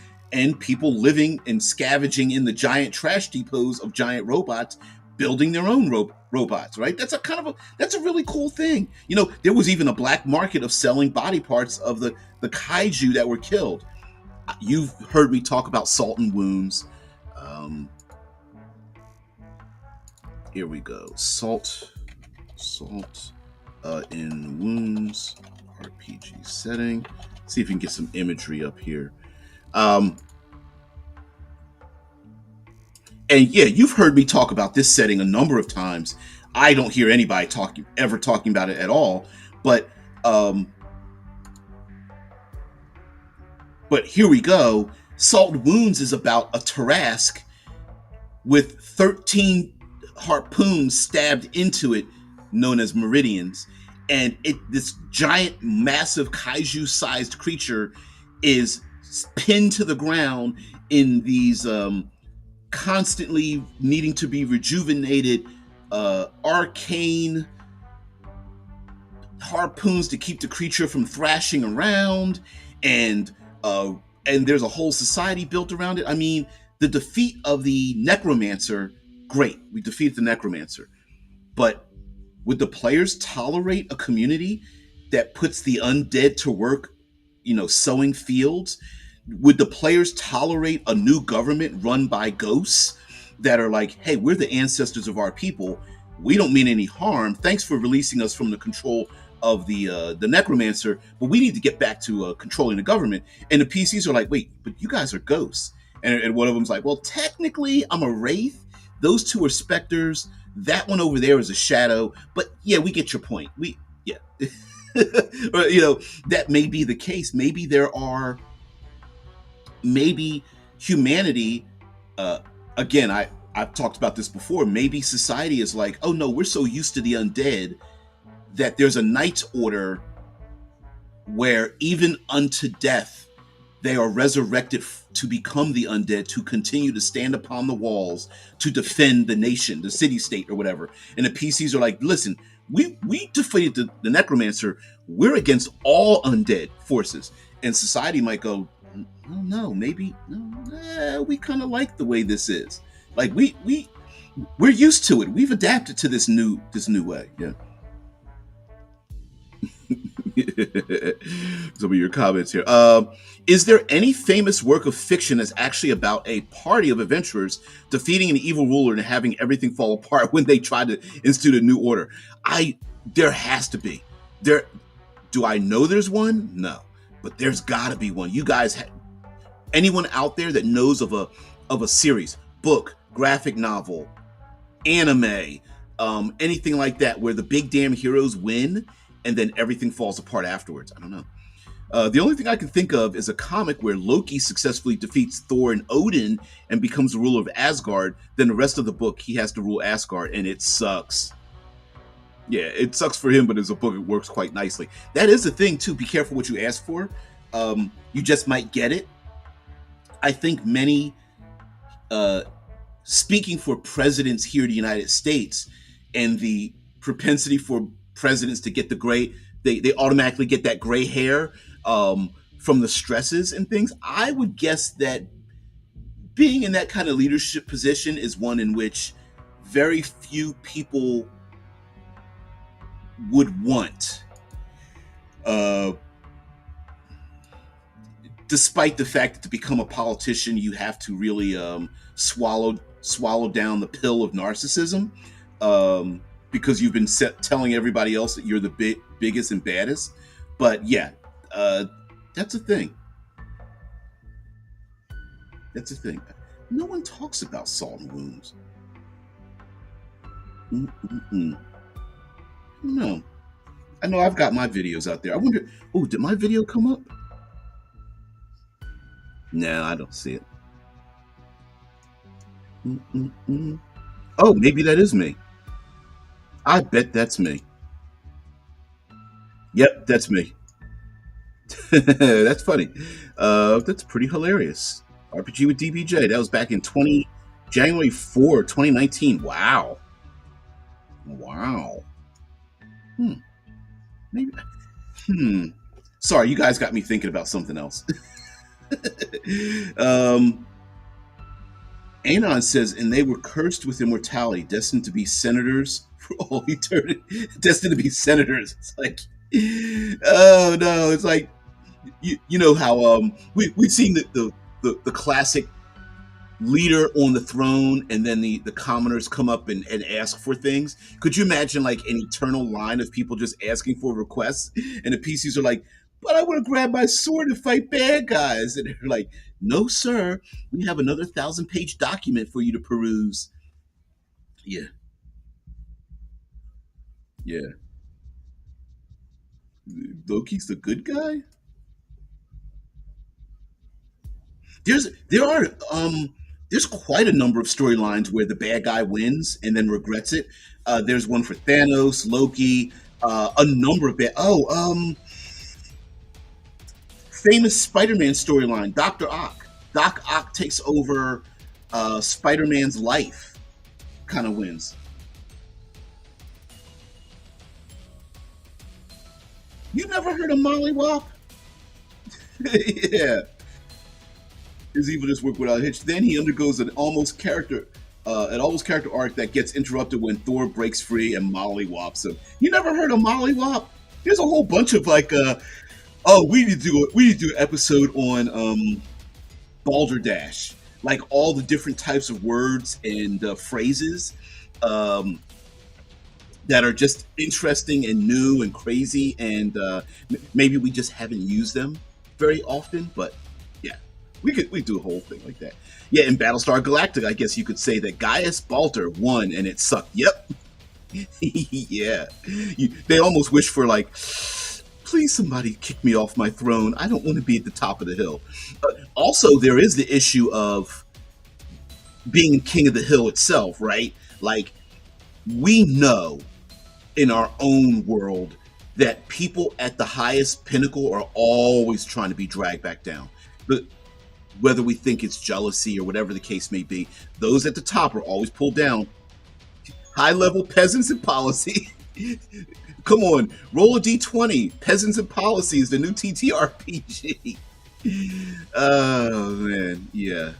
people living and scavenging in the giant trash depots of giant robots, building their own robots, right? That's a really cool thing. There was even a black market of selling body parts of the kaiju that were killed. You've heard me talk about Salt and Wounds. Here we go. Salt in Wounds RPG setting. See if we can get some imagery up here. And yeah, you've heard me talk about this setting a number of times. I don't hear anybody ever talking about it at all. But here we go. Salt and Wounds is about a Tarrasque with 13 harpoons stabbed into it, known as meridians, and this giant, massive kaiju-sized creature is pinned to the ground in these constantly needing to be rejuvenated, arcane harpoons to keep the creature from thrashing around, and uh, and there's a whole society built around it. I mean, the defeat of the necromancer, great, we defeated the necromancer, but would the players tolerate a community that puts the undead to work, sowing fields? Would the players tolerate a new government run by ghosts that are like, hey, we're the ancestors of our people. We don't mean any harm. Thanks for releasing us from the control of the necromancer, but we need to get back to controlling the government. And the PCs are like, wait, but you guys are ghosts. And one of them's like, well, technically, I'm a wraith. Those two are specters. That one over there is a shadow. But yeah, we get your point. Yeah. That may be the case. Maybe humanity, uh, again, I've talked about this before. Maybe society is like, oh no, we're so used to the undead that there's a knight's order where even unto death they are resurrected to become the undead, to continue to stand upon the walls to defend the nation, the city state, or whatever. And the PCs are like, listen, we defeated the necromancer. We're against all undead forces. And society might go, no, maybe no, we kind of like the way this is. Like we're used to it. We've adapted to this new way. Yeah. Some of your comments here. Is there any famous work of fiction that's actually about a party of adventurers defeating an evil ruler and having everything fall apart when they try to institute a new order? There has to be. Do I know there's one? No, but there's got to be one. You guys, anyone out there that knows of a series, book, graphic novel, anime, anything like that, where the big damn heroes win and then everything falls apart afterwards? I don't know. The only thing I can think of is a comic where Loki successfully defeats Thor and Odin and becomes the ruler of Asgard. Then the rest of the book, he has to rule Asgard, and it sucks. Yeah, it sucks for him, but as a book, it works quite nicely. That is the thing, too. Be careful what you ask for. You just might get it. I think many, speaking for presidents here in the United States, and the propensity for presidents to get the gray, they automatically get that gray hair from the stresses and things. I would guess that being in that kind of leadership position is one in which very few people would want. Despite the fact that to become a politician, you have to really swallow down the pill of narcissism, because you've been telling everybody else that you're the biggest and baddest. But yeah, that's a thing. That's a thing. No one talks about salt and wounds. Mm-mm-mm. No, I know I've got my videos out there. I wonder. Oh, did my video come up? No, I don't see it. Mm-mm-mm. Oh, maybe that is me. I bet that's me. Yep, that's me. That's funny. That's pretty hilarious. RPG with DBJ. That was back in January 4, 2019. Wow. Wow. Hmm. Maybe. Hmm. Sorry, you guys got me thinking about something else. um, Anon says, and they were cursed with immortality, destined to be senators for all eternity. Destined to be senators. It's like, oh no, it's like, you know how we've seen the classic leader on the throne, and then the commoners come up and ask for things. Could you imagine like an eternal line of people just asking for requests, and the PCs are like, but I want to grab my sword and fight bad guys, and they're like, no sir, we have another 1,000-page document for you to peruse. Yeah, yeah. Loki's the good guy. There's quite a number of storylines where the bad guy wins and then regrets it. There's one for Thanos, Loki, a number of famous Spider-Man storyline. Doc Ock takes over Spider-Man's life kind of wins. You never heard of Molly Wop? Yeah. His evilness work without a hitch. Then he undergoes an almost character arc that gets interrupted when Thor breaks free and Molly Wops him. You never heard of Molly Wop? There's a whole bunch of like, oh, we need to do an episode on Balderdash, like all the different types of words and phrases um, that are just interesting and new and crazy, and maybe we just haven't used them very often. But yeah, we do a whole thing like that. Yeah, in Battlestar Galactica, I guess you could say that Gaius Baltar won and it sucked. Yep. Yeah, they almost wish for like, please somebody kick me off my throne. I don't want to be at the top of the hill. Also, there is the issue of being king of the hill itself, right? Like, we know in our own world that people at the highest pinnacle are always trying to be dragged back down. But whether we think it's jealousy or whatever the case may be, those at the top are always pulled down. High level peasants and policy. Come on, roll a d20. Peasants and policy is the new TTRPG. Oh man, yeah.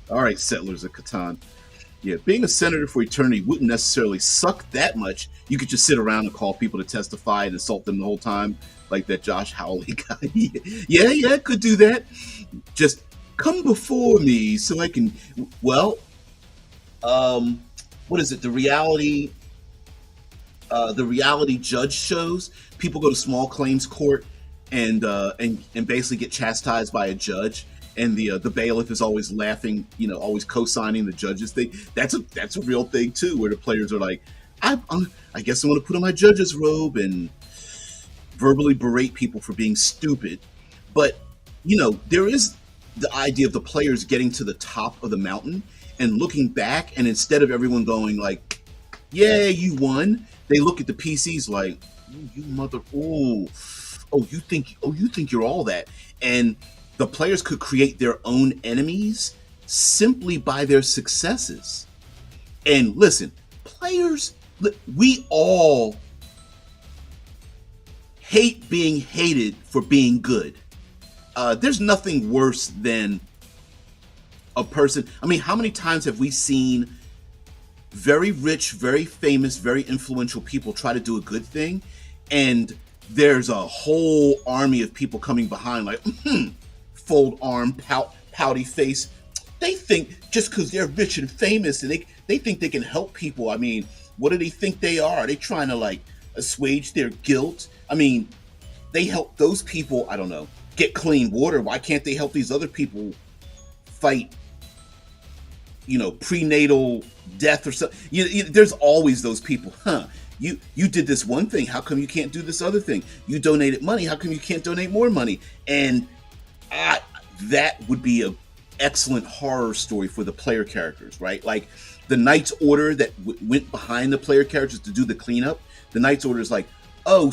All right, settlers of Catan. Yeah, being a senator for eternity wouldn't necessarily suck that much. You could just sit around and call people to testify and insult them the whole time, like that Josh Howley guy. Yeah, could do that. Just come before me so I can. Well, what is it? The reality judge shows. People go to small claims court and basically get chastised by a judge, and the bailiff is always laughing, always co-signing the judge's thing. That's a real thing too, where the players are like, I guess I'm going to put on my judge's robe and verbally berate people for being stupid. But there is the idea of the players getting to the top of the mountain and looking back, and instead of everyone going like, yeah, you won, they look at the PCs like, you mother, you think you're all that. And the players could create their own enemies simply by their successes. And listen, players, we all hate being hated for being good. There's nothing worse than a person. I mean, how many times have we seen very rich, very famous, very influential people try to do a good thing, and there's a whole army of people coming behind like, fold arm, pouty face. They think just because they're rich and famous and they think they can help people. I mean, what do they think they are? Are they trying to like assuage their guilt? I mean, they help those people, I don't know, get clean water. Why can't they help these other people fight, prenatal death or something? There's always those people. You did this one thing. How come you can't do this other thing? You donated money. How come you can't donate more money? And that would be an excellent horror story for the player characters, right? Like the Knight's Order that went behind the player characters to do the cleanup. The Knight's Order is like, you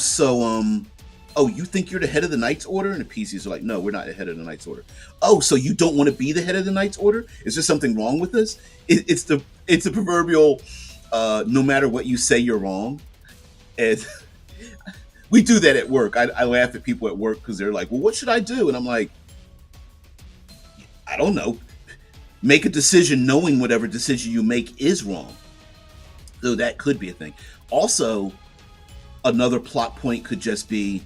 think you're the head of the Knight's Order? And the PCs are like, no, we're not the head of the Knight's Order. Oh, so you don't want to be the head of the Knight's Order? Is there something wrong with us? It's the proverbial, no matter what you say, you're wrong. And we do that at work. I laugh at people at work because they're like, well, what should I do? And I'm like, I don't know. Make a decision knowing whatever decision you make is wrong. So that could be a thing. Also, another plot point could just be,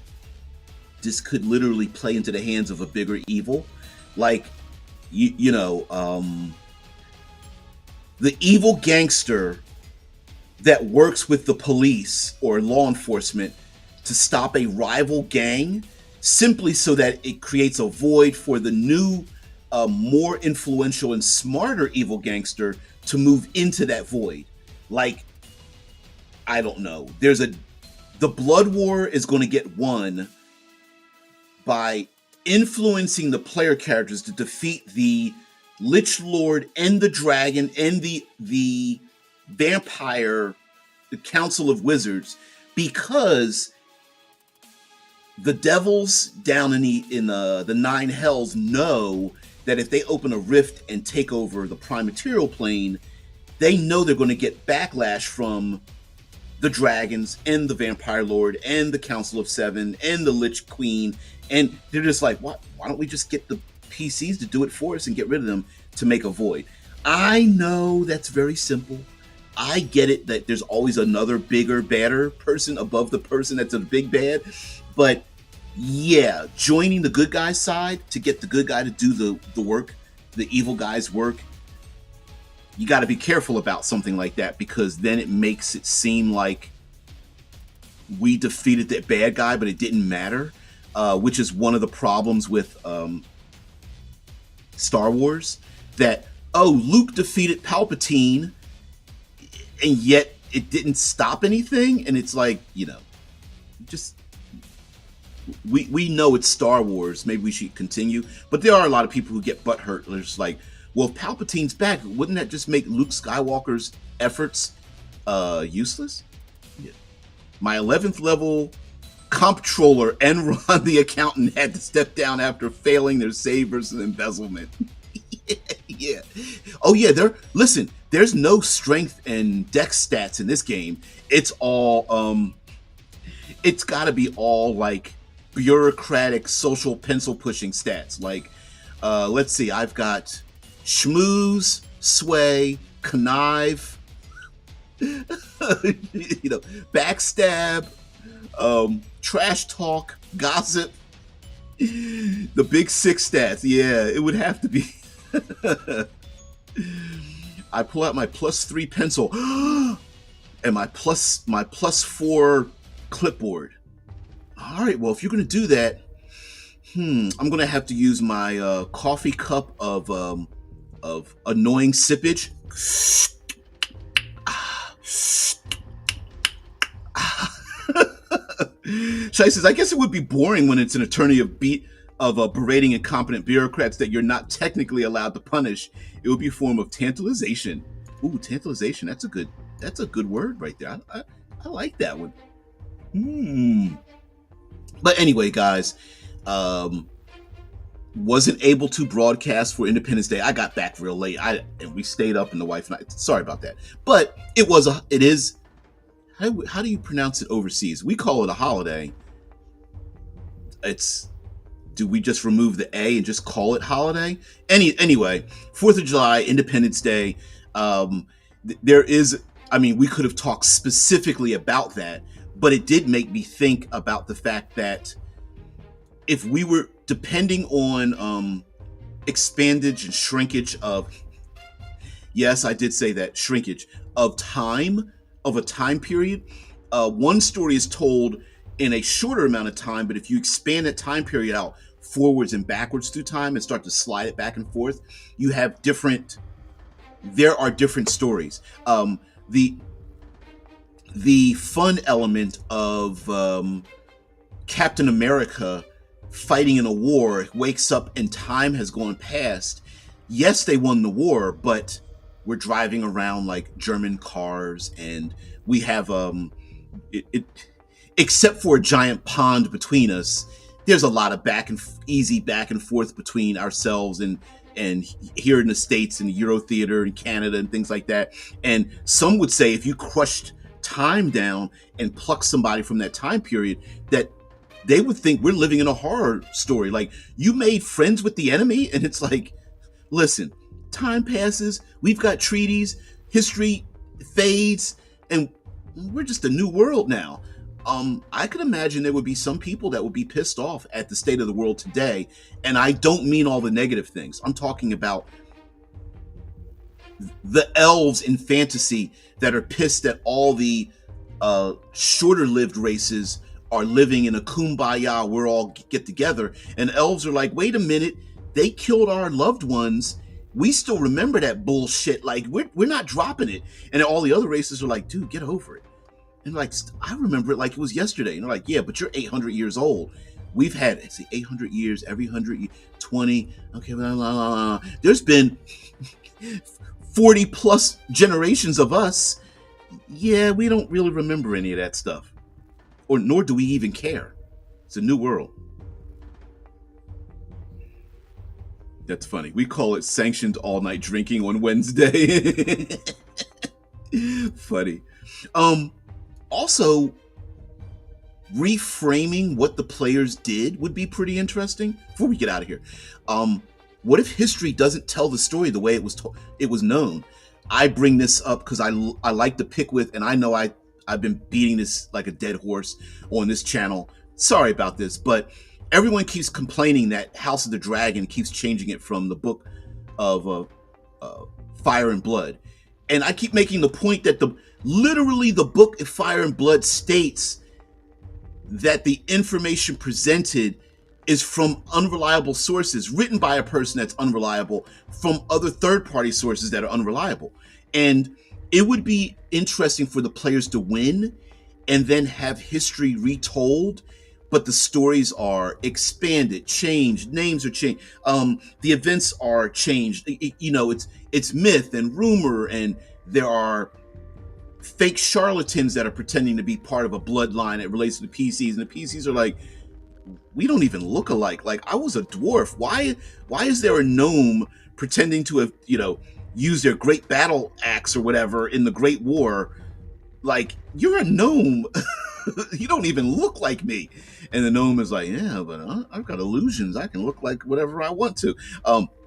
this could literally play into the hands of a bigger evil. Like, the evil gangster that works with the police or law enforcement to stop a rival gang, simply so that it creates a void for the new, more influential and smarter evil gangster to move into that void. Like, I don't know. The blood war is going to get won by influencing the player characters to defeat the Lich Lord and the Dragon and the Vampire, the Council of Wizards, because the devils down in the Nine Hells know that if they open a rift and take over the prime material plane, they know they're going to get backlash from the dragons and the vampire lord and the council of seven and the lich queen, and they're just like, why don't we just get the PCs to do it for us and get rid of them to make a void? I know that's very simple. I get it that there's always another bigger, badder person above the person that's a big bad, but yeah, joining the good guy's side to get the good guy to do the work, the evil guy's work, you got to be careful about something like that, because then it makes it seem like we defeated that bad guy, but it didn't matter, which is one of the problems with Star Wars, that, oh, Luke defeated Palpatine, and yet it didn't stop anything, and it's like, just... We know it's Star Wars. Maybe we should continue. But there are a lot of people who get butthurt. They're just like, well, if Palpatine's back, wouldn't that just make Luke Skywalker's efforts useless? Yeah. My 11th level comptroller, Enron the accountant, had to step down after failing their save versus embezzlement. Yeah. Oh, yeah. Listen, there's no strength and dex stats in this game. It's all... it's got to be all, like, bureaucratic social pencil pushing stats. Like, let's see, I've got schmooze, sway, connive, backstab, trash talk, gossip, the big six stats. Yeah, it would have to be. I pull out my +3 pencil and my plus 4 clipboard. All right, well, if you're going to do that, I'm going to have to use my coffee cup of annoying sippage. Shai says, I guess it would be boring when it's an attorney of berating incompetent bureaucrats that you're not technically allowed to punish. It would be a form of tantalization. Ooh, tantalization. That's a good word right there. I like that one. But anyway, guys, wasn't able to broadcast for Independence Day. I got back real late. And we stayed up, and the wife and I. Sorry about that. But it is. How do you pronounce it overseas? We call it a holiday. Do we just remove the A and just call it holiday? Anyway, 4th of July, Independence Day. There is. I mean, we could have talked specifically about that. But it did make me think about the fact that if we were depending on expandage and shrinkage of, yes, I did say that, shrinkage of a time period, one story is told in a shorter amount of time, but if you expand that time period out forwards and backwards through time and start to slide it back and forth, there are different stories. The fun element of Captain America fighting in a war, wakes up and time has gone past. Yes, they won the war, but we're driving around like German cars, and we have except for a giant pond between us, there's a lot of easy back and forth between ourselves and here in the States and the Euro Theater in Canada and things like that. And some would say if you crushed time down and pluck somebody from that time period, that they would think we're living in a horror story. Like, you made friends with the enemy, and it's like, listen, time passes, we've got treaties, history fades, and we're just a new world now. I could imagine there would be some people that would be pissed off at the state of the world today, and I don't mean all the negative things. I'm talking about the elves in fantasy that are pissed that all the shorter-lived races are living in a kumbaya, we're all get together, and elves are like, wait a minute, they killed our loved ones, we still remember that bullshit, like, we're not dropping it. And all the other races are like, dude, get over it. And like, I remember it like it was yesterday. And they're like, yeah, but you're 800 years old. We've had 800 years, every 100 years, 20, okay, blah, blah, blah. There's been 40 plus generations of us. Yeah, we don't really remember any of that stuff, or nor do we even care. It's a new world. That's funny. We call it sanctioned all night drinking on Wednesday. Funny. Um, Also, reframing what the players did would be pretty interesting. Before we get out of here, um, what if history doesn't tell the story the way it was known? I bring this up because I like to pick with, and I know I've been beating this like a dead horse on this channel. Sorry about this, but everyone keeps complaining that House of the Dragon keeps changing it from the book of Fire and Blood, and I keep making the point that literally the book of Fire and Blood states that the information presented is from unreliable sources, written by a person that's unreliable, from other third-party sources that are unreliable. And it would be interesting for the players to win and then have history retold, but the stories are expanded, changed, names are changed, the events are changed. It's myth and rumor, and there are fake charlatans that are pretending to be part of a bloodline that relates to the PCs, and the PCs are like, we don't even look alike. Like, I was a dwarf. Why is there a gnome pretending to have, used their great battle axe or whatever in the Great War? Like, you're a gnome. You don't even look like me. And the gnome is like, yeah, but I've got illusions. I can look like whatever I want to.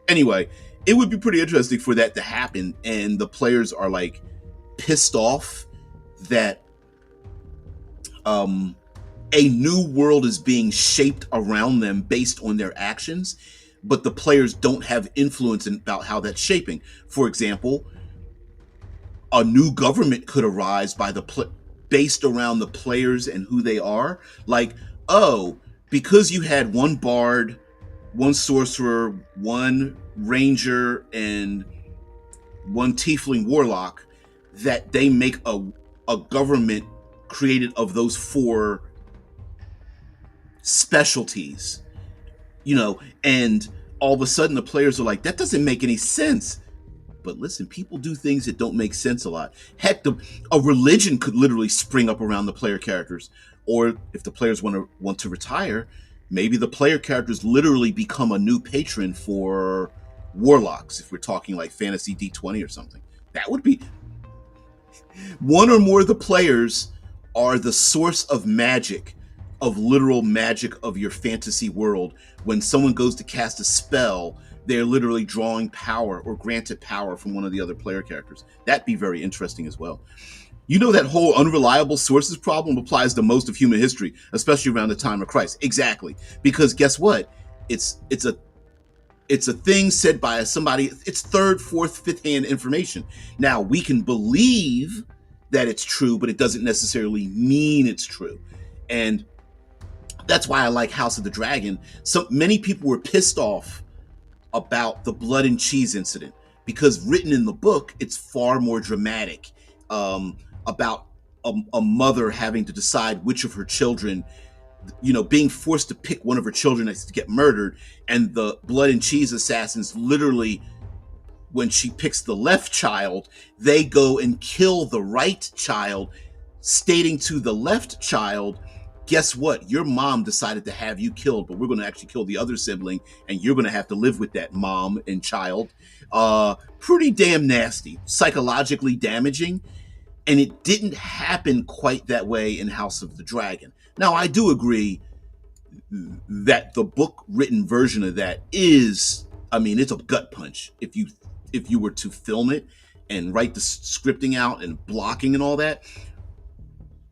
Anyway, it would be pretty interesting for that to happen, and the players are like pissed off that a new world is being shaped around them based on their actions, but the players don't have influence about how that's shaping. For example, a new government could arise based around the players and who they are. Like, oh, because you had one bard, one sorcerer, one ranger, and one tiefling warlock, that they make a government created of those four specialties, and all of a sudden the players are like, that doesn't make any sense. But listen, people do things that don't make sense a lot. Heck, a religion could literally spring up around the player characters. Or if the players want to retire, maybe the player characters literally become a new patron for warlocks, if we're talking like Fantasy D20 or something. That would be... One or more of the players are the source of magic, of literal magic of your fantasy world. When someone goes to cast a spell, they're literally drawing power or granted power from one of the other player characters. That'd be very interesting as well. That whole unreliable sources problem applies to most of human history, especially around the time of Christ. Exactly. Because guess what? It's a thing said by somebody. It's third, fourth, fifth hand information. Now, we can believe that it's true, but it doesn't necessarily mean it's true. And that's why I like House of the Dragon. So many people were pissed off about the blood and cheese incident because written in the book, it's far more dramatic, about a mother having to decide which of her children, being forced to pick one of her children to get murdered. And the blood and cheese assassins literally, when she picks the left child, they go and kill the right child, stating to the left child, guess what? Your mom decided to have you killed, but we're going to actually kill the other sibling, and you're going to have to live with that mom and child. Pretty damn nasty, psychologically damaging, and it didn't happen quite that way in House of the Dragon. Now, I do agree that the book written version of that is, it's a gut punch. If you were to film it and write the scripting out and blocking and all that.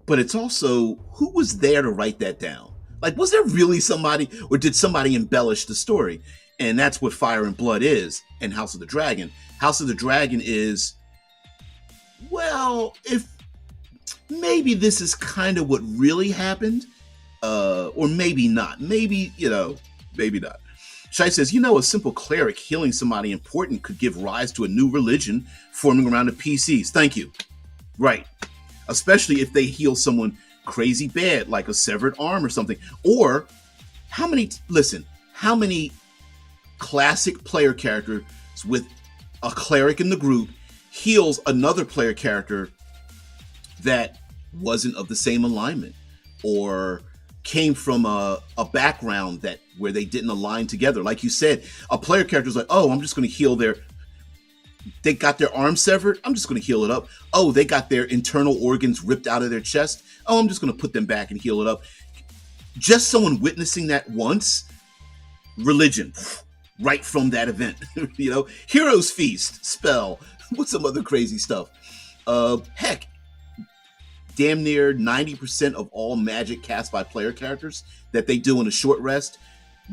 But it's also, who was there to write that down? Like, was there really somebody, or did somebody embellish the story? And that's what Fire and Blood is, and House of the Dragon. House of the Dragon is, well, if maybe this is kind of what really happened, or maybe not. Maybe not. Shai says, a simple cleric healing somebody important could give rise to a new religion forming around the PCs. Thank you. Right. Especially if they heal someone crazy bad, like a severed arm or something. Or how many classic player characters with a cleric in the group heals another player character that wasn't of the same alignment, or came from a background that where they didn't align together. Like you said, a player character is like, oh, I'm just going to heal they got their arm severed. I'm just going to heal it up. Oh, they got their internal organs ripped out of their chest. Oh, I'm just going to put them back and heal it up. Just someone witnessing that once, religion, right from that event. Heroes Feast, spell, with some other crazy stuff. Heck, damn near 90% of all magic cast by player characters that they do in a short rest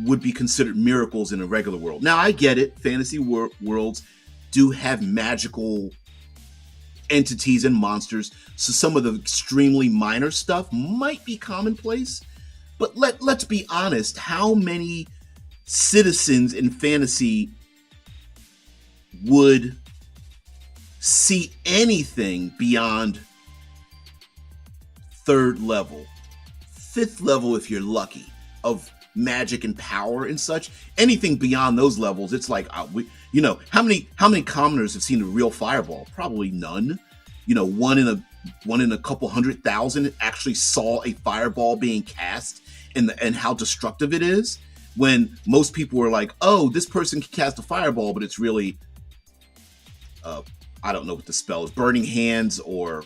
would be considered miracles in a regular world. Now, I get it. Fantasy worlds do have magical entities and monsters, so some of the extremely minor stuff might be commonplace. But let's be honest, how many citizens in fantasy would see anything beyond 3rd level, 5th level if you're lucky, of magic and power and such? Anything beyond those levels, it's like, how many commoners have seen a real fireball? Probably none. One in a couple 100,000 actually saw a fireball being cast and how destructive it is. When most people were like, oh, this person can cast a fireball, but it's really, I don't know what the spell is, Burning Hands or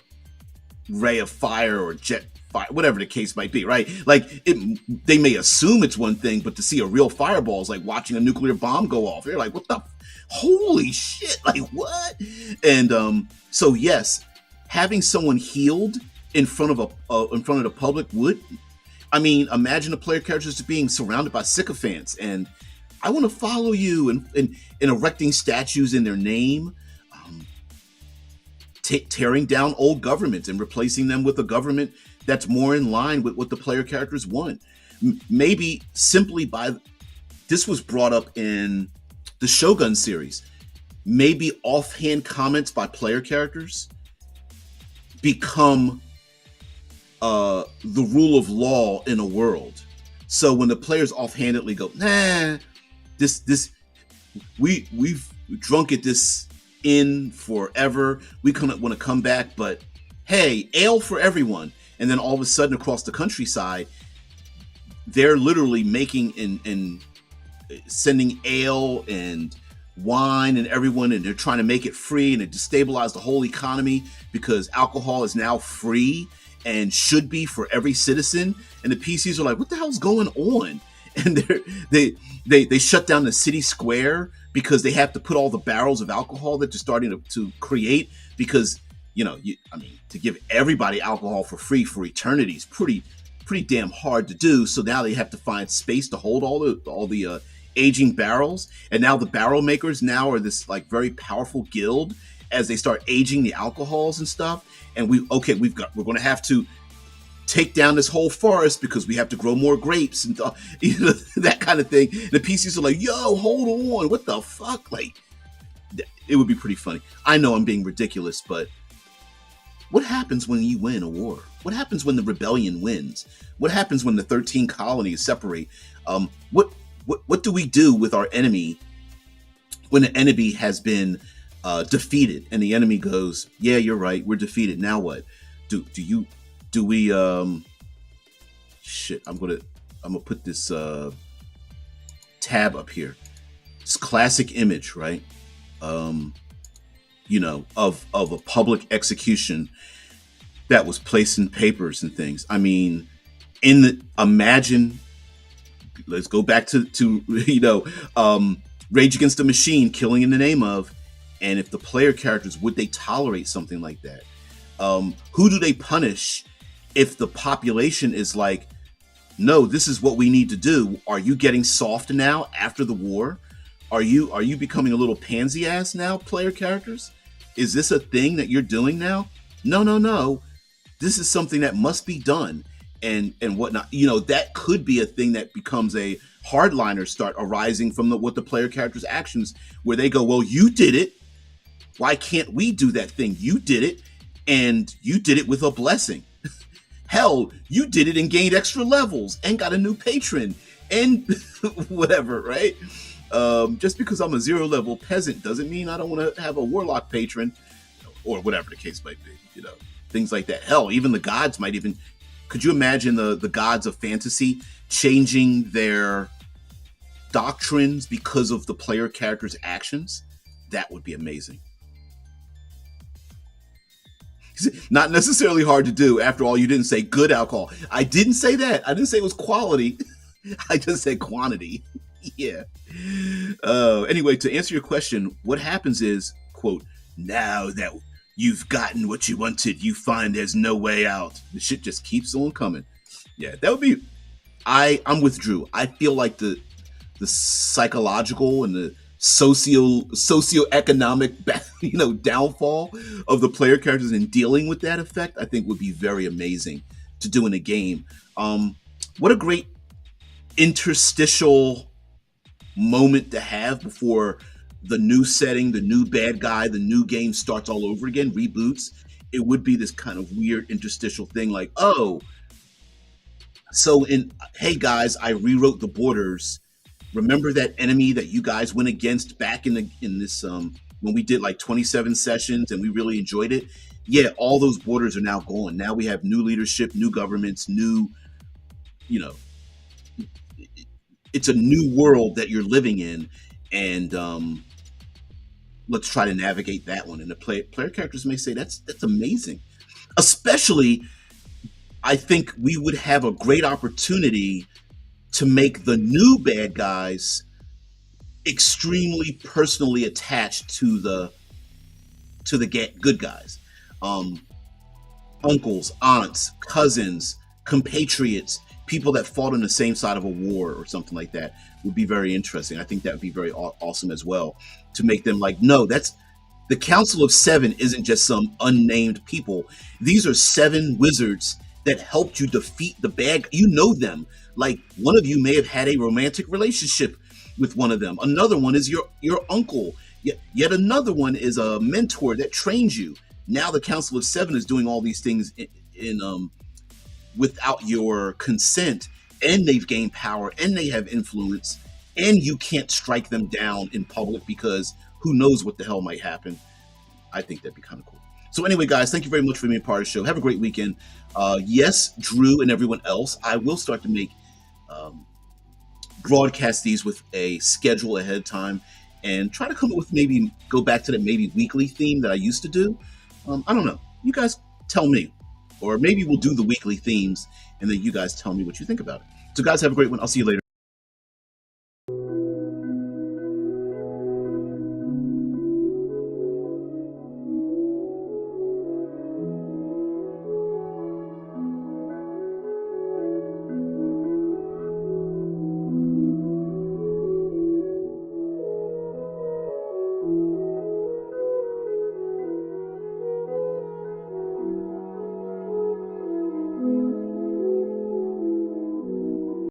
Ray of Fire or Jet Fire, whatever the case might be, right? Like, they may assume it's one thing, but to see a real fireball is like watching a nuclear bomb go off. You're like, what the, holy shit, like what? And so yes, having someone healed in front of the public would, imagine a player character just being surrounded by sycophants and I want to follow you and erecting statues in their name, tearing down old governments and replacing them with a government that's more in line with what the player characters want. Maybe simply this was brought up in the Shogun series, maybe offhand comments by player characters become the rule of law in a world. So when the players offhandedly go, nah, we've drunk at this inn forever, we want to come back, but hey, ale for everyone. And then all of a sudden across the countryside, they're literally making and sending ale and wine and everyone, and they're trying to make it free, and it destabilized the whole economy because alcohol is now free and should be for every citizen. And the PCs are like, what the hell's going on? And they shut down the city square because they have to put all the barrels of alcohol that they're starting to create, because to give everybody alcohol for free for eternity is pretty damn hard to do. So now they have to find space to hold all the aging barrels, and now the barrel makers now are this like very powerful guild as they start aging the alcohols and stuff. And we're going to have to take down this whole forest because we have to grow more grapes and that kind of thing. The PCs are like, yo, hold on, what the fuck? Like, it would be pretty funny. I know I'm being ridiculous, but what happens when you win a war? What happens when the rebellion wins? What happens when the 13 colonies separate? What do we do with our enemy when the enemy has been defeated and the enemy goes, yeah, you're right, we're defeated. Now what? Do we shit, I'm gonna put this tab up here. This classic image, right? Of a public execution that was placed in papers and things. Imagine, let's go back to Rage Against the Machine, Killing in the Name of, and if the player characters, would they tolerate something like that? Who do they punish if the population is like, no, this is what we need to do? Are you getting soft now after the war? Are you becoming a little pansy ass now, player characters? Is this a thing that you're doing now? No. This is something that must be done and whatnot. That could be a thing that becomes a hardliner start arising from what the player characters' actions, where they go, well, you did it. Why can't we do that thing? You did it, and you did it with a blessing. Hell, you did it and gained extra levels and got a new patron and whatever, right? Just because I'm a 0-level peasant doesn't mean I don't want to have a warlock patron, or whatever the case might be. Things like that. Hell, even the gods might even Could you imagine the gods of fantasy changing their doctrines because of the player character's actions? That would be amazing. Not necessarily hard to do. After all, you didn't say good alcohol. I didn't say that. I didn't say it was quality. I just said quantity. Yeah. Anyway, to answer your question, what happens is, quote, now that you've gotten what you wanted, you find there's no way out. The shit just keeps on coming. Yeah, that would be. I'm with Drew. I feel like the psychological and the socioeconomic downfall of the player characters and dealing with that effect, I think would be very amazing to do in a game. What a great interstitial moment to have before the new setting, the new bad guy, the new game starts all over again, reboots. It would be this kind of weird interstitial thing like, oh, so in hey guys, I rewrote the borders. Remember that enemy that you guys went against back in this when we did like 27 sessions and we really enjoyed it? Yeah, all those borders are now gone. Now we have new leadership, new governments, new, you know, it's a new world that you're living in, and let's try to navigate that one. And the player characters may say that's amazing. Especially, I think we would have a great opportunity to make the new bad guys extremely personally attached to the good guys. Uncles, aunts, cousins, compatriots, people that fought on the same side of a war or something like that would be very interesting. I think that would be very awesome as well, to make them like, no, that's the Council of Seven isn't just some unnamed people. These are 7 wizards that helped you defeat the bad. You know them. Like, one of you may have had a romantic relationship with one of them. Another one is your uncle. Yet another one is a mentor that trains you. Now the Council of Seven is doing all these things in without your consent, and they've gained power and they have influence, and you can't strike them down in public because who knows what the hell might happen. I think that'd be kind of cool. So anyway, guys, thank you very much for being a part of the show. Have a great weekend. Yes, Drew and everyone else, I will start to make broadcast these with a schedule ahead of time and try to come up with, maybe go back to that maybe weekly theme that I used to do. I don't know. You guys tell me. Or maybe we'll do the weekly themes and then you guys tell me what you think about it. So guys, have a great one. I'll see you later.